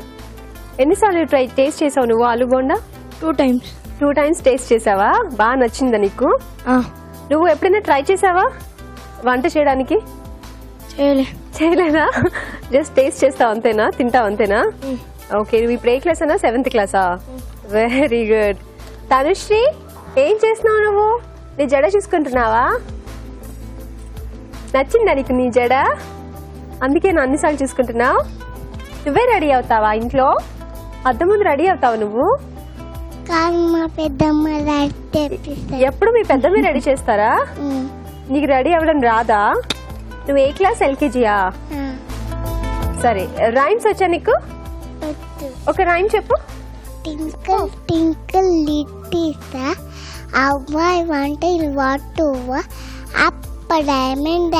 ఎన్నిసార్లు టేస్ట్ చేసావు నువ్వు ఆలు బోండా? 2 times. 2 times టేస్ట్ చేసావా? బాగా నచ్చిందా నీకు? నువ్వు ఎప్పుడైనా ట్రై చేసావా వంట చేయడానికి? చేయలేదా? జస్ట్ టేస్ట్ చేస్తావు అంతేనా? తింటావు అంతేనా? ఓకే, నువ్వు ఇప్పుడు ఏ క్లాస్ అన్నా? 7th క్లాసా? Very good. తనుశ్రీ, ఏం చేస్తున్నావు నువ్వు? నీ జడ చూసుకుంటున్నావా? నచ్చిందా నీకు నీ జడ? అందుకే నువ్వు అన్నిసార్లు చూసుకుంటున్నావు. నువ్వే రెడీ అవుతావా ఇంట్లో? అద్దం ముందు రెడీ అవుతావు నువ్వు? మా పెద్దమ్మ ఎప్పుడు మీ పెద్దమ్మ రెడీ చేస్తారా? నీకు రెడీ అవ్వడం రాదా? నువ్వు ఏ క్లాస్? LKGయా? సరే, రైమ్స్ వచ్చా నీకు? ఒక రైమ్ చెప్పు. Tinkle Tinkle little star, how I wanted what to up diamond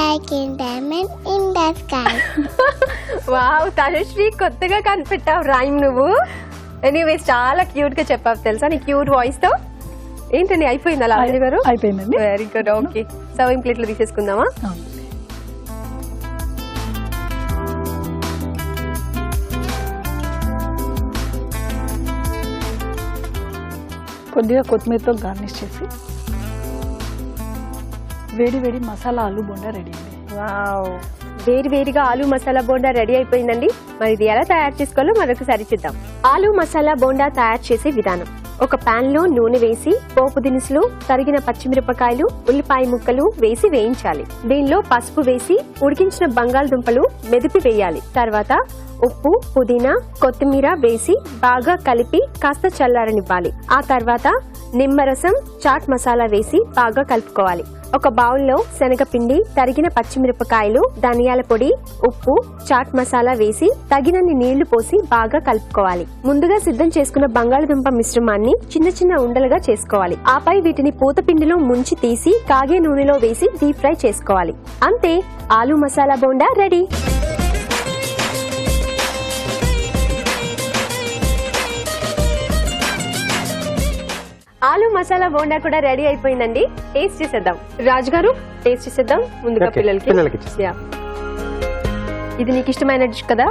diamond in the sky. Wow Tanushree, కొత్తగా కనిపెట్టావు రైమ్ నువ్వు. ఎనీవేస్, చాలా క్యూట్ గా చెప్పావు తెలుసా నీ క్యూట్ వాయిస్ తో. ఏంటండి అయిపోయింది అలా గారు? అయిపోయిందండి. Very good. Okay, serving plate లో తీసేసుకుందామా? కొద్దిగా కొత్తిమీరతో గార్నిష్ చేసి వేడి వేడి మసాలా ఆలు బోండా రెడీ అండి. వావ్, వేడి వేడిగా ఆలు మసాలా బోండా రెడీ అయిపోయిందండి. మరి ఇది ఎలా తయారు చేసుకోవాలో మరొకసారి చూద్దాం. ఆలు మసాలా బోండా తయారు చేసే విధానం. ఒక పాన్ లో నూనె వేసి పోపు దినుసులు, తరిగిన పచ్చిమిరపకాయలు, ఉల్లిపాయ ముక్కలు వేసి వేయించాలి. దీనిలో పసుపు వేసి ఉడికించిన బంగాళదుంపలు మెదిపి వేయాలి. తర్వాత ఉప్పు, పుదీనా, కొత్తిమీర వేసి బాగా కలిపి కాస్త చల్లారనివ్వాలి. ఆ తర్వాత నిమ్మరసం, చాట్ మసాలా వేసి బాగా కలుపుకోవాలి. ఒక బౌల్లో శనగపిండి, తరిగిన పచ్చిమిరపకాయలు, ధనియాల పొడి, ఉప్పు, చాట్ మసాలా వేసి తగినన్ని నీళ్లు పోసి బాగా కలుపుకోవాలి. ముందుగా సిద్ధం చేసుకున్న బంగాళదుంప మిశ్రమాన్ని చిన్న చిన్న ఉండలుగా చేసుకోవాలి. ఆపై వీటిని పూతపిండిలో ముంచి తీసి కాగే నూనెలో వేసి డీప్ ఫ్రై చేసుకోవాలి. అంతే, ఆలు మసాలా బోండా రెడీ. ఆలు మసాలా బోండా కూడా రెడీ అయిపోయిందండి. టేస్ట్ చేసేద్దాం. రాజు గారు, టేస్ట్ చేసేద్దాం ముందుగా Okay, పిల్లలకి. ఇచ్చేస్తాం. ఇది నీకు ఇష్టమైన డిష్ కదా?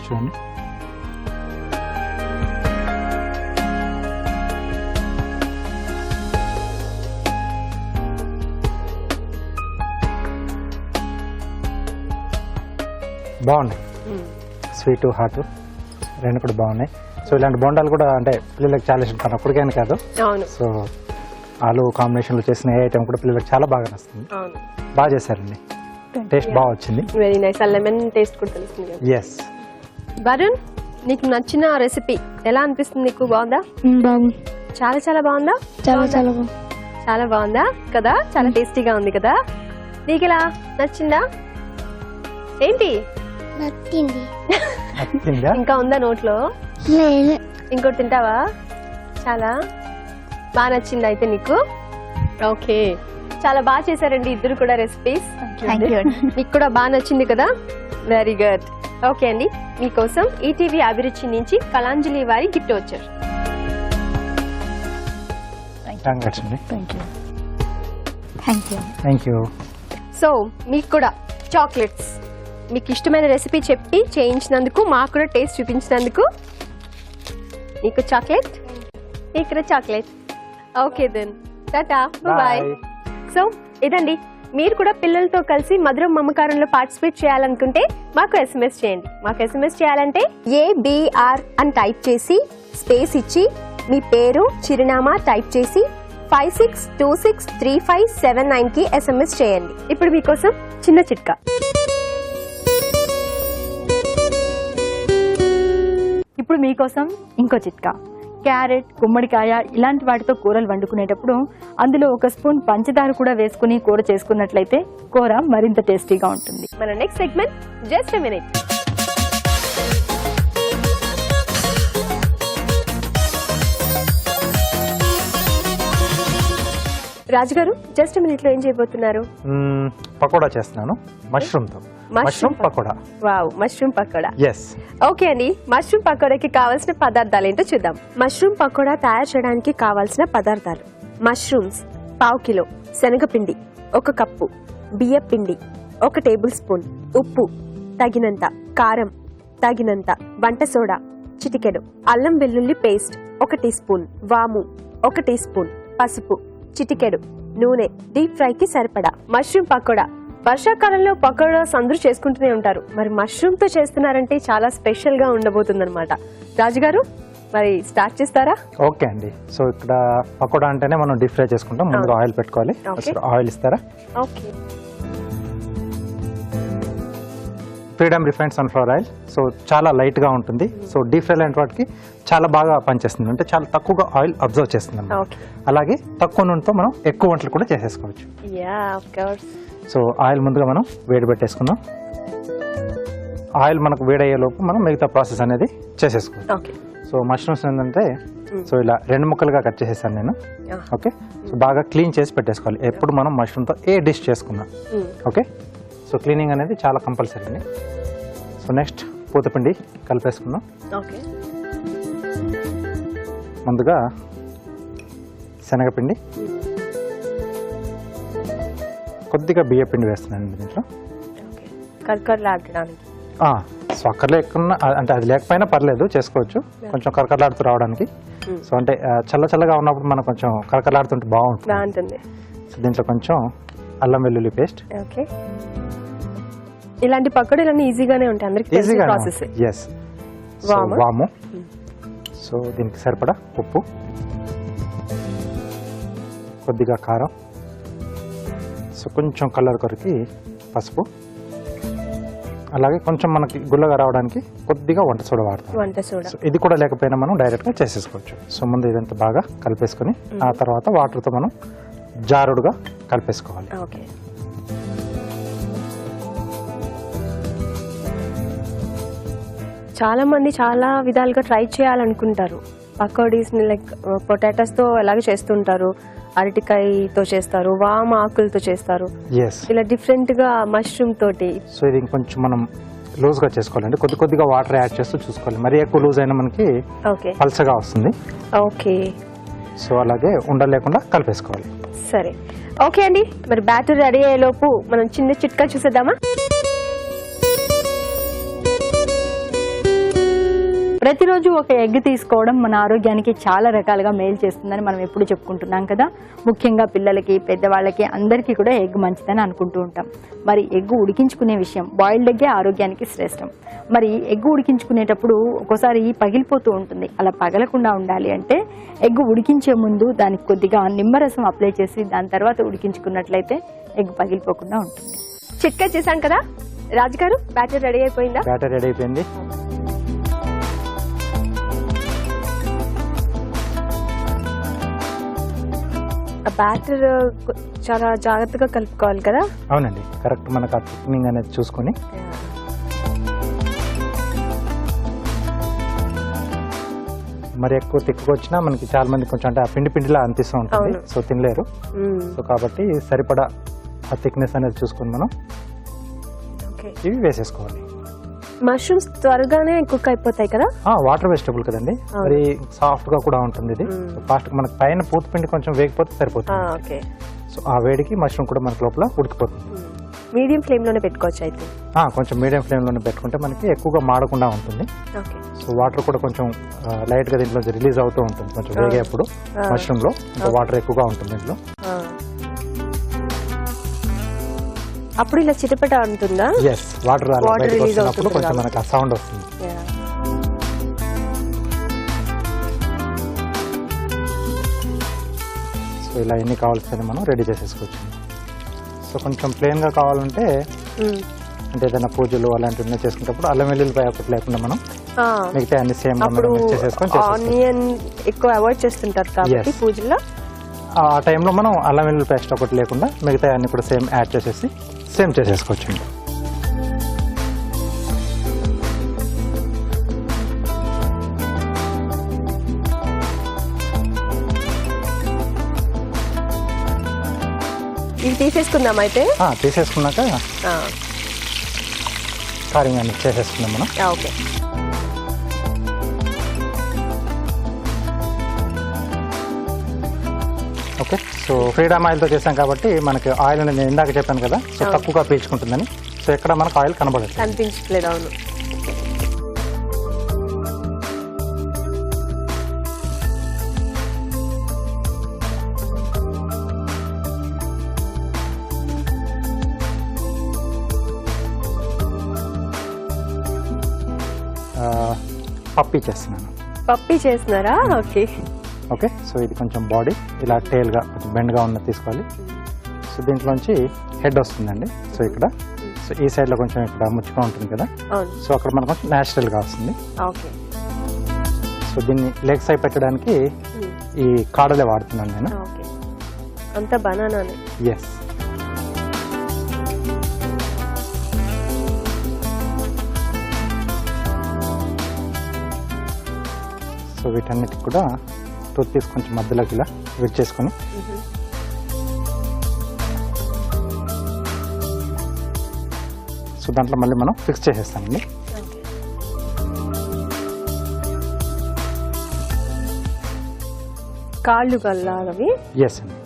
చూడండి. బాగున్నాయి, స్వీట్ హాట్ రెండు కూడా బాగున్నాయి. సో ఇలాంటి బోండాలు కూడా అంటే పిల్లలకి చాలా ఇష్టం. తన అప్పటికైనా కాదు. అవును, సో ఆలు కాంబినేషన్లో చేసిన ఏ ఐటమ్ కూడా పిల్లలకి చాలా బాగా నచ్చుతుంది. అవును, బాగా చేశారండి. టేస్ట్ బాగా వచ్చింది. Very nice. ఆ లెమన్ టేస్ట్ కూడా తెలుస్తుంది కదా. ఎస్. వరుణ్, నీకు నచ్చిన రెసిపీ ఎలా అనిపిస్తుంది? నీకు బాగుందా? బాగుంది. చాలా చాలా బాగుందా? చాలా చాలా బాగుంది. చాలా బాగుందా కదా? చాలా టేస్టీగా ఉంది కదా? నీకు ఇలా నచ్చిందా? ఏంటి నచ్చింది. నచ్చిందా? ఇంకా ఉందా నోట్లో? ఇంకోటి తింటావా? చాలా బాగా నచ్చింది అయితే నీకు? ఓకే, చాలా బాగా చేశారండి ఇద్దరు కూడా రెసిపీస్. మీకు కూడా బాగా నచ్చింది కదా? Very good. ఓకే అండి, మీకోసం ఈటీవీ అభిరుచి నుంచి కళాంజలి వారి గిఫ్ట్ వచ్చారు. Thank you. సో మీకు కూడా చాక్లెట్స్, మీకు ఇష్టమైన రెసిపీ చెప్పి చేయించినందుకు, మాకు కూడా టేస్ట్ చూపించినందుకు మీకు చాక్లెట్, ఇక్కడ చాక్లెట్. ఓకే దెన్, టాటా, బాయ్. సో ఇదండి మీరు కూడా పిల్లలతో కలిసి మధురం మమకారంలో పార్టిసిపేట్ చేయాలనుకుంటే మాకు ఎస్ఎంఎస్ చేయండి. మాకు ఎస్ఎంఎస్ చేయాలంటే ABR అని టైప్ చేసి స్పేస్ ఇచ్చి మీ పేరు చిరునామా టైప్ చేసి 56263579 కి ఎస్ఎంఎస్ చేయండి. ఇప్పుడు మీకోసం చిన్న చిట్కా. ఇప్పుడు మీకోసం ఇంకో చిట్కా. క్యారెట్, గుమ్మడికాయ ఇలాంటి వాటితో కూరలు వండుకునేటప్పుడు అందులో 1 స్పూన్ పంచదార కూడా వేసుకుని కూర చేసుకున్నట్లయితే కూర మరింత టేస్టీగా ఉంటుంది. మన next segment just a minute. రాజుగారు జస్ట్ మినిట్ లో ఏం చేయబోతున్నారు? పకోడా చేస్తున్నాను మష్రూమ్తో. Mushroom pakoda. Wow, mushroom pakoda. Yes. Okay అండి, మష్రూమ్ పకోడాకి కావాల్సిన పదార్థాలు ఏంటో చూద్దాం. మష్రూమ్ పకోడా తయారు చేయడానికి కావాల్సిన పదార్థాలు: మష్రూమ్స్ ½ కిలో, శనగపిండి 1 కప్పు, బియ్యం పిండి 1 టేబుల్ స్పూన్, ఉప్పు తగినంత, కారం తగినంత, వంట సోడా చిటికెడు, అల్లం వెల్లుల్లి పేస్ట్ 1 టీ స్పూన్, వాము 1 టీ స్పూన్, పసుపు చిటికెడు, నూనె, డీప్ ఫ్రైకి సరిపడా. మష్రూమ్ పకోడా వర్షాకాలంలో పకోడాస్ అందరూ చేసుకుంటూనే ఉంటారు. మరి మష్రూమ్ తో చేస్తున్నారంటే చాలా స్పెషల్ గా ఉండబోతుందన్నమాట. రాజుగారు మరి స్టార్ట్ చేస్తారా? ఓకే అండి. సో ఇక్కడ పకోడా అంటేనే మనం డీప్ ఫ్రై చేసుకుంటాం. ముందుగా ఆయిల్ పెట్టుకోవాలి. ఆయిల్ ఇస్తారా? Okay. Freedom refined sunflower oil. So చాలా లైట్ గా ఉంటుంది. సో డీప్ ఫ్రై లాంటి వాటికి చాలా బాగా పనిచేస్తుంది. అంటే చాలా తక్కువగా ఆయిల్ అబ్జర్వ్ చేస్తుంది అన్నమాట. అలాగే తక్కువ నూనెతో మనం ఎక్కువ వంటలు కూడా చేసేసుకోవచ్చు. సో ఆయిల్ ముందుగా మనం వేడి పెట్టేసుకుందాం. ఆయిల్ మనకు వేడయ్యే లోపు మనం మిగతా ప్రాసెస్ అనేది చేసేసుకోవచ్చు. సో మష్రూమ్స్ ఏంటంటే సో ఇలా 2 ముక్కలుగా కట్ చేసేసాను నేను. ఓకే. సో బాగా క్లీన్ చేసి పెట్టేసుకోవాలి ఎప్పుడు మనం మష్రూమ్తో ఏ డిష్ చేసుకున్నాం. ఓకే. సో క్లీనింగ్ అనేది చాలా కంపల్సరీ అండి. సో నెక్స్ట్ పూతపిండి కలిపేసుకుందాం. ముందుగా శనగపిండి, కొద్దిగా బియ్య పిండి వేస్తున్నానండి దీంట్లో. సో అక్కడ లేకున్నా అంటే అది లేకపోయినా పర్లేదు, చేసుకోవచ్చు. కొంచెం కరకరలాడుతూ రావడానికి. సో అంటే చల్లగా ఉన్నప్పుడు మనం కొంచెం కరకరలాడుతుంటే బాగుంటుంది. సో దీంట్లో కొంచెం అల్లం వెల్లుల్లి పేస్ట్. ఇలాంటి పకోడీలన్నీ ఈజీగానే ఉంటాయి, అందరికీ తెలిసిన ప్రాసెస్. ఎస్. వాము. సో దీనికి సరిపడా ఉప్పు, కొద్దిగా కారం, సో కొంచెం కలర్ కొరికి పసుపు, అలాగే కొంచెం మనకి గుల్లగా రావడానికి కొద్దిగా వంట సోడా వాడతాం. సో ఇది కూడా లేకపోయినా మనం డైరెక్ట్గా చేసేసుకోవచ్చు. సో ముందు ఇదంతా బాగా కలిపేసుకొని ఆ తర్వాత వాటర్తో మనం జారుడుగా కలిపేసుకోవాలి. చాలా మంది చాలా విధాలుగా ట్రై చేయాలనుకుంటారు పకోడీస్ ని. లైక్ పొటాటోస్ తో ఎలాగ చేస్తుంటారు, అరటికాయతో చేస్తారు, వామ ఆకులతో చేస్తారు, ఇలా డిఫరెంట్ గా మష్రూమ్ తోటి. సో ఇది కొంచెం మనం లూజ్ గా చేసుకోవాలండి. కొద్దిగా వాటర్ యాడ్ చేస్తూ చూసుకోవాలి. మరి ఎక్కువ లూజ్ అయినా మనకి పల్చగా వస్తుంది. ఓకే. సో అలాగే ఉండలేకుండా కలిపేసుకోవాలి. సరే, ఓకే అండి. మరి బ్యాటర్ రెడీ అయ్యే లోపు మనం చిన్న చిట్కా చూసేద్దామా? ప్రతిరోజు ఒక ఎగ్ తీసుకోవడం మన ఆరోగ్యానికి చాలా రకాలుగా మేలు చేస్తుందని మనం ఎప్పుడు చెప్పుకుంటున్నాం కదా. ముఖ్యంగా పిల్లలకి, పెద్దవాళ్ళకి అందరికీ కూడా ఎగ్ మంచిదని అనుకుంటూ ఉంటాం. మరి ఎగ్ ఉడికించుకునే విషయం, బాయిల్డ్ ఎగ్గే ఆరోగ్యానికి శ్రేష్టం. మరి ఎగ్ ఉడికించుకునేటప్పుడు ఒక్కోసారి పగిలిపోతూ ఉంటుంది. అలా పగలకుండా ఉండాలి అంటే ఎగ్ ఉడికించే ముందు దానికి కొద్దిగా నిమ్మరసం అప్లై చేసి దాని తర్వాత ఉడికించుకున్నట్లయితే ఎగ్ పగిలిపోకుండా ఉంటుంది. చిట్కా చేశాం కదా రాజుగారు. బ్యాటర్ రెడీ అయిపోయిందా? బ్యాటర్ రెడీ అయిపోయింది. బ్యాటర్ చాలా జాగ్రత్తగా కలుపుకోవాలి కదా. అవునండి, కరెక్ట్. మనకు ఆ థిక్నింగ్ అనేది చూసుకొని మరి ఎక్కువ తిక్కుగా వచ్చినా మనకి చాలా మంది కొంచెం అంటే ఆ పిండిలా అనిపిస్తూ ఉంటుంది. సో తినలేరు. సో కాబట్టి సరిపడా ఆ థిక్నెస్ అనేది చూసుకొని మనం ఇవి వేసేసుకోవాలి. మష్రూమ్స్ త్వరగానే కుక్ అయిపోతాయి కదా. వాటర్ వెజిటబుల్ కదండి, మరి సాఫ్ట్ గా కూడా ఉంటుంది. ఇది ఫాస్ట్ గా మనకి పైన పూతపిండి కొంచెం వేగిపోతే సరిపోతుంది. సో ఆ వేడికి మష్రూమ్ కూడా మనకి లోపల ఉడికిపోతుంది. మీడియం ఫ్లేమ్ లోనే పెట్టుకోవచ్చు అయితే. కొంచెం మీడియం ఫ్లేమ్ లోనే పెట్టుకుంటే మనకి ఎక్కువగా మాడకుండా ఉంటుంది. సో వాటర్ కూడా కొంచెం లైట్ గా దీంట్లో రిలీజ్ అవుతూ ఉంటుంది. కొంచెం వేగేప్పుడు మష్రూమ్ లో వాటర్ ఎక్కువగా ఉంటుంది దీంట్లో. అప్పుడు ఇలా చిటపట అంటుందా? ఎస్, వాటర్ Water release వచ్చినప్పుడు అవుతుంది కొంచెం కాబట్టి. మనకు ఆ సౌండ్ వస్తుంది. సో ఇలా ఎన్ని కావాల్సిన మనం రెడీ చేసేసుకోవచ్చు. సో కొంచెం ప్లెయిన్గా కావాలంటే అంటే ఏదైనా పూజలు అలాంటివన్నీ చేసుకునేటప్పుడు అల్లం వెల్లుల్లిపాయ ఒకటి లేకుండా మనం మిగతా అన్ని సేమ్ అప్పుడు చేసేసుకొని ఆనియన్ ఎక్కువ అవాయిడ్ చేస్తుంటారు కాబట్టి Yes. పూజల్లో. ఆ టైంలో మనం అల్లం వెల్లుల్లి పేస్ట్ ఒకటి లేకుండా మిగతా అన్ని కూడా సేమ్ యాడ్ చేసేసి సేమ్ చేసేసుకోవచ్చు. ఇవి తీసేసుకుందాం అయితే. తీసేసుకున్నాక కారం అన్ని చేసేసుకుందాం మనం. ఓకే. ఓకే, సో ఫ్రీడమ్ ఆయిల్తో చేసాం కాబట్టి మనకి ఆయిల్ అనేది నేను ఇందాక చెప్పాను కదా, సో తక్కువగా పీల్చుకుంటుందని. సో ఎక్కడ మనకు ఆయిల్ కనబడదు, కనిపించట్లేదు. అవును. పప్పి చేస్తున్నాను. పప్పి చేస్తున్నారా? ఓకే. ఓకే, సో ఇది కొంచెం బాడీ ఇలా టేల్గా కొంచెం బెండ్గా ఉన్నది తీసుకోవాలి. సో దీంట్లోంచి హెడ్ వస్తుందండి. సో ఇక్కడ సో ఈ సైడ్లో కొంచెం ఇక్కడ ముచ్చుగా ఉంటుంది కదా, సో అక్కడ మనకు కొంచెం న్యాచురల్గా వస్తుంది. ఓకే. సో దీన్ని లెగ్ సైడ్ పెట్టడానికి ఈ కాడలే వాడుతున్నాను నేను. ఓకే, అంతా బనానానే. ఎస్. సో వీటన్నిటికి కూడా టూత్ పీస్ కొంచెం మధ్యలోకి ఇలా విడ్ చేసుకొని సో దాంట్లో మళ్ళీ మనం ఫిక్స్ చేసేస్తామండి. కాళ్ళు గల్లాగవి. ఎస్ అండి.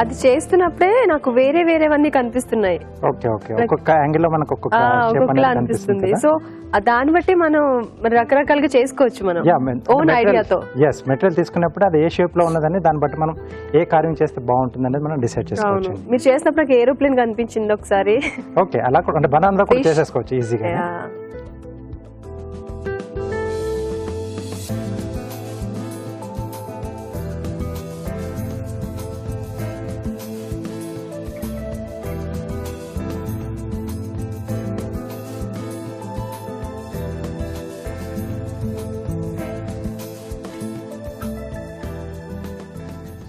అది చేస్తున్నప్పుడే నాకు వేరే వేరేవన్నీ కనిపిస్తున్నాయి. ఓకే ఓకే, ఒక్కొక్క యాంగిల్ లో మనకు ఒక్కొక్క షేప్ అనేది అనిపిస్తుంది. కనిపిస్తుంది. సో దాన్ని బట్టి మనం రకరకాలుగా చేసుకోవచ్చు మనం ఓన్ ఐడియాతో. ఎస్, మెటీరియల్ తీసుకున్నప్పుడు అది ఏ షేప్ లో ఉన్నదని దాన్ని బట్టి మనం ఏ కార్వింగ్ చేస్తే బాగుంటుంది అనేది మనం డిసైడ్ చేసుకోవచ్చు. మీరు చేసినప్పుడు నాకు ఏరోప్లేన్ కనిపించింది ఒకసారి. ఓకే, అలా కూడా అంటే బనానా కూడా చేసేసుకోవచ్చు ఈజీగా.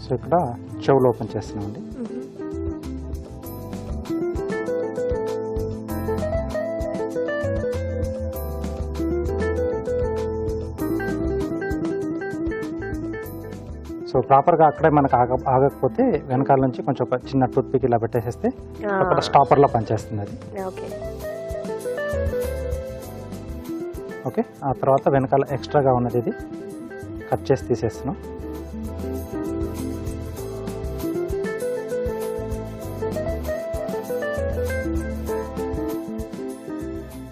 సో ఇక్కడ చెవులు ఓపెన్ చేస్తున్నామండి. సో ప్రాపర్గా అక్కడే మనకు ఆగకపోతే వెనకాల నుంచి కొంచెం ఒక చిన్న టూత్ పిక్ ఇలా పెట్టేసేస్తే అక్కడ స్టాపర్లో పనిచేస్తుంది అది. ఓకే, ఆ తర్వాత వెనకాల ఎక్స్ట్రాగా ఉన్నది ఇది కట్ చేసి తీసేస్తున్నాం.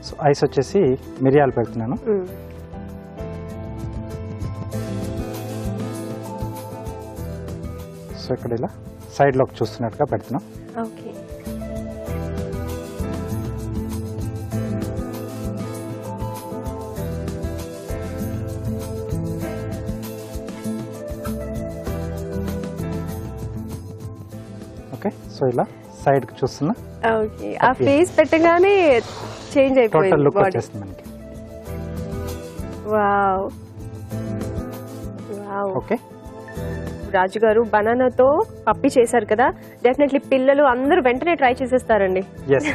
సో ఐస్ వచ్చేసి మిరియాలు పెడుతున్నాను. సో ఇక్కడ ఇలా సైడ్లోకి చూస్తున్నట్టుగా పెడుతున్నాం. ఓకే. ఓకే, సో ఇలా సైడ్కి చూస్తున్నా. ఓకే, ఆ ఫేస్ పెట్టగానే చేంజ్ అయిపోయింది, టోటల్ లుక్ బాడీ. వచ్చేస్తుంది మనకి. Wow wow. ఓకే, రాజు గారు బనానాతో పప్పి చేశారు కదా, డెఫినెట్లీ పిల్లలు అందరూ వెంటనే ట్రై చేసేస్తారండి. ఎస్.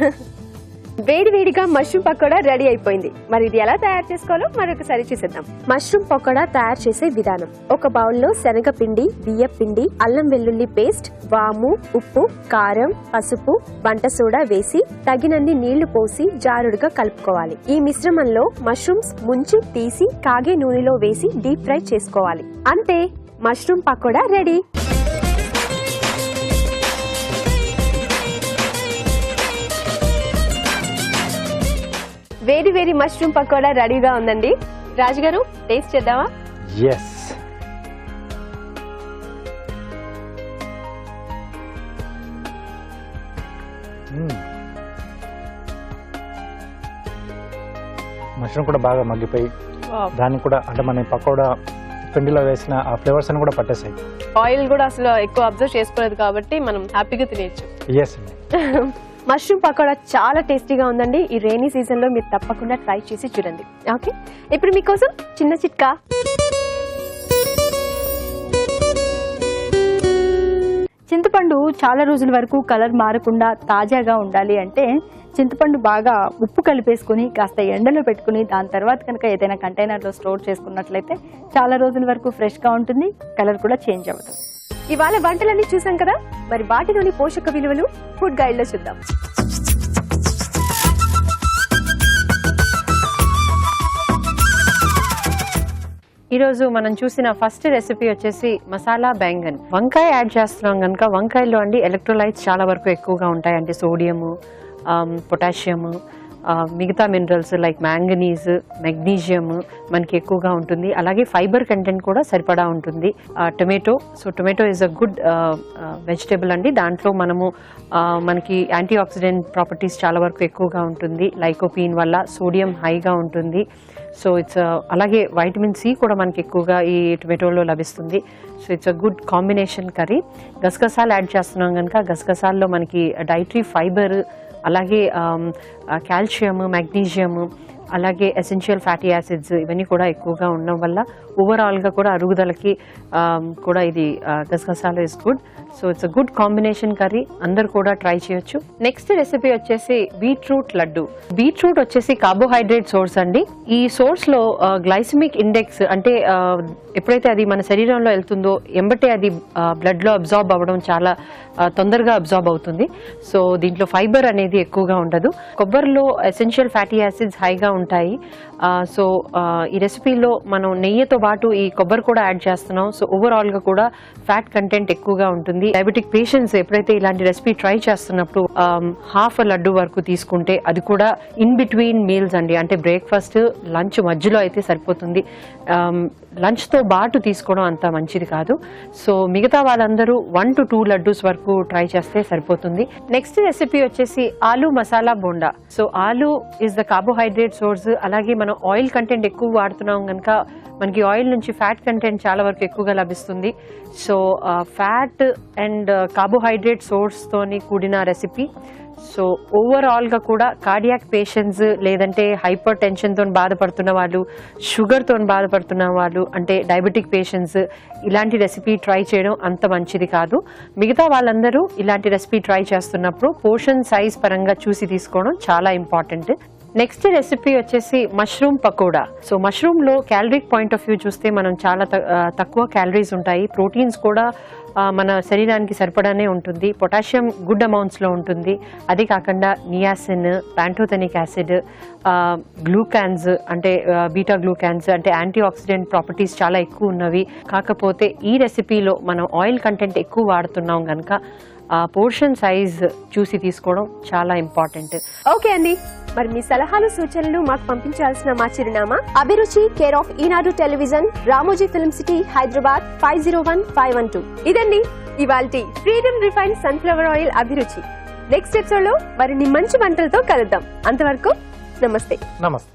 వేడి వేడిగా మష్రూమ్ పకోడా రెడీ అయిపోయింది. మరి ఇది ఎలా తయారు చేసుకోవాలో మరొకసారి చూసేద్దాం. మష్రూమ్ పకోడా తయారు చేసే విధానం: ఒక బౌల్లో శనగపిండి, బియ్య పిండి, అల్లం వెల్లుల్లి పేస్ట్, వాము, ఉప్పు, కారం, పసుపు, వంట సోడా వేసి తగినన్ని నీళ్లు పోసి జారుడుగా కలుపుకోవాలి. ఈ మిశ్రమంలో మష్రూమ్స్ ముంచి తీసి కాగే నూనెలో వేసి డీప్ ఫ్రై చేసుకోవాలి. అంతే, మష్రూమ్ పకోడా రెడీ. వేడి వేడి మష్రూమ్ పకోడా రెడీగా ఉందండి. రాజు గారు టేస్ట్ చేద్దామా? ఎస్. మష్రూమ్ కూడా బాగా మగ్గిపోయి దాన్ని కూడా అంటే మన పకోడా పిండిలో వేసిన ఆ ఫ్లేవర్స్ అని కూడా పట్టేసాయి. ఆయిల్ కూడా అసలు ఎక్కువ అబ్జర్వ్ చేసుకోలేదు కాబట్టి మనం హ్యాపీగా తినేయచ్చు. ఎస్ అండి. మష్రూమ్ పకోడా చాలా టేస్టీగా ఉందండి. ఈ రైనీ సీజన్ లో మీరు తప్పకుండా ట్రై చేసి చూడండి. ఓకే, ఇప్పుడు మీకోసం చిన్న చిట్కా. చింతపండు చాలా రోజుల వరకు కలర్ మారకుండా తాజాగా ఉండాలి అంటే చింతపండు బాగా ఉప్పు కలిపేసుకుని కాస్త ఎండలో పెట్టుకుని దాని తర్వాత కనుక ఏదైనా కంటైనర్లో స్టోర్ చేసుకున్నట్లయితే చాలా రోజుల వరకు ఫ్రెష్గా ఉంటుంది, కలర్ కూడా చేంజ్ అవ్వదు. ఇవాళ వంటలన్నీ చూసాం కదా, మరి వాటిలోని పోషక విలువలు ఫుడ్ గైడ్ లో చూద్దాం. ఈరోజు మనం చూసిన ఫస్ట్ రెసిపీ వచ్చేసి మసాలా బెంగన్. వంకాయ యాడ్ చేస్తున్నాం కనుక వంకాయలో అండి ఎలక్ట్రోలైట్స్ చాలా వరకు ఎక్కువగా ఉంటాయి. అంటే సోడియము, పొటాషియము, మిగతా మినరల్స్ లైక్ మ్యాంగనీస్, మెగ్నీషియం మనకి ఎక్కువగా ఉంటుంది. అలాగే ఫైబర్ కంటెంట్ కూడా సరిపడా ఉంటుంది. Tomato, so tomato is a good vegetable అండి. దాంట్లో మనకి యాంటీ ఆక్సిడెంట్ ప్రాపర్టీస్ చాలా వరకు ఎక్కువగా ఉంటుంది. లైకోపీన్ వల్ల సోడియం హైగా ఉంటుంది. సో ఇట్స్ అలాగే వైటమిన్ సి కూడా మనకి ఎక్కువగా ఈ టొమాటోలో లభిస్తుంది. So it's a good combination curry. గసగసాలు యాడ్ చేస్తున్నాం కనుక గసగసాల్లో మనకి డైటరీ ఫైబర్, అలాగే కాల్షియం, మెగ్నీషియం, అలాగే ఎసెన్షియల్ ఫ్యాటీ యాసిడ్స్ ఇవన్నీ కూడా ఎక్కువగా ఉండడం వల్ల ఓవరాల్గా కూడా అరుగుదలకి కూడా ఇది గసగసాలు is good. So it's a good combination curry, అందరు కూడా ట్రై చేయొచ్చు. నెక్స్ట్ రెసిపీ వచ్చేసి బీట్రూట్ లడ్డు. బీట్రూట్ వచ్చేసి కార్బోహైడ్రేట్ సోర్స్ అండి. ఈ సోర్స్ లో గ్లైసమిక్ ఇండెక్స్ అంటే ఎప్పుడైతే అది మన శరీరంలో వెళ్తుందో ఎంబటే అది బ్లడ్ లో అబ్జార్బ్ అవ్వడం చాలా తొందరగా అబ్జార్బ్ అవుతుంది. సో దీంట్లో ఫైబర్ అనేది ఎక్కువగా ఉండదు. కొబ్బరిలో ఎసెన్షియల్ ఫ్యాటీ యాసిడ్స్ హైగా ఉంటాయి. సో ఈ రెసిపీలో మనం నెయ్యితో పాటు ఈ కొబ్బరి కూడా యాడ్ చేస్తున్నాం. సో ఓవరాల్ గా కూడా ఫ్యాట్ కంటెంట్ ఎక్కువగా ఉంటుంది. డయాబెటిక్ పేషెంట్స్ ఎప్పుడైతే ఇలాంటి రెసిపీ ట్రై చేస్తున్నప్పుడు హాఫ్ లడ్డు వరకు తీసుకుంటే అది కూడా ఇన్ బిట్వీన్ మీల్స్ అండి, అంటే బ్రేక్ఫాస్ట్ లంచ్ మధ్యలో అయితే సరిపోతుంది. లంచ్ తో బాటు తీసుకోవడం అంత మంచిది కాదు. సో మిగతా వాళ్ళందరూ 1 to 2 లడ్డూస్ వరకు ట్రై చేస్తే సరిపోతుంది. నెక్స్ట్ రెసిపీ వచ్చేసి ఆలు మసాలా బోండా. సో ఆలు ఇస్ ద కార్బోహైడ్రేట్ సోర్స్. అలాగే మనం ఆయిల్ కంటెంట్ ఎక్కువ వాడుతున్నాం కనుక మనకి ఆయిల్ నుంచి ఫ్యాట్ కంటెంట్ చాలా వరకు ఎక్కువగా లభిస్తుంది. So fat and carbohydrate source తోని కూడిన రెసిపీ. సో ఓవరాల్గా కూడా కార్డియాక్ పేషెంట్స్, లేదంటే హైపర్ టెన్షన్తో బాధపడుతున్న వాళ్ళు, షుగర్తో బాధపడుతున్న వాళ్ళు, అంటే డయాబెటిక్ పేషెంట్స్ ఇలాంటి రెసిపీ ట్రై చేయడం అంత మంచిది కాదు. మిగతా వాళ్ళందరూ ఇలాంటి రెసిపీ ట్రై చేస్తున్నప్పుడు పోర్షన్ సైజ్ పరంగా చూసి తీసుకోవడం చాలా ఇంపార్టెంట్. నెక్స్ట్ రెసిపీ వచ్చేసి మష్రూమ్ పకోడా. సో మష్రూమ్ లో క్యాలరీక్ పాయింట్ ఆఫ్ వ్యూ చూస్తే మనం చాలా తక్కువ క్యాలరీస్ ఉంటాయి. ప్రోటీన్స్ కూడా మన శరీరానికి సరిపడానే ఉంటుంది. పొటాషియం గుడ్ అమౌంట్స్ లో ఉంటుంది. అది కాకుండా నియాసిన్, ప్యాంటోథెనిక్ యాసిడ్, గ్లూకాన్స్ అంటే బీటా గ్లూకాన్స్ అంటే యాంటీ ఆక్సిడెంట్ ప్రాపర్టీస్ చాలా ఎక్కువ ఉన్నవి. కాకపోతే ఈ రెసిపీలో మనం ఆయిల్ కంటెంట్ ఎక్కువ వాడుతున్నాం కనుక పోర్షన్ సైజ్ చూసి తీసుకోవడం చాలా ఇంపార్టెంట్. ఓకే అండి, మరి మీ సలహాలు సూచనలు మాకు పంపించాల్సిన మా చిరునామా అభిరుచి, care of Eenadu television, Ramoji film city, Hyderabad 501512. ఇదండి ఇవాల్టి ఫ్రీడమ్ రిఫైన్డ్ సన్ఫ్లవర్ ఆయిల్ అభిరుచి. నెక్స్ట్ ఎపిసోడ్ లో మరిన్ని మంచి వంటలతో కలుద్దాం. అంతవరకు నమస్తే. నమస్తే.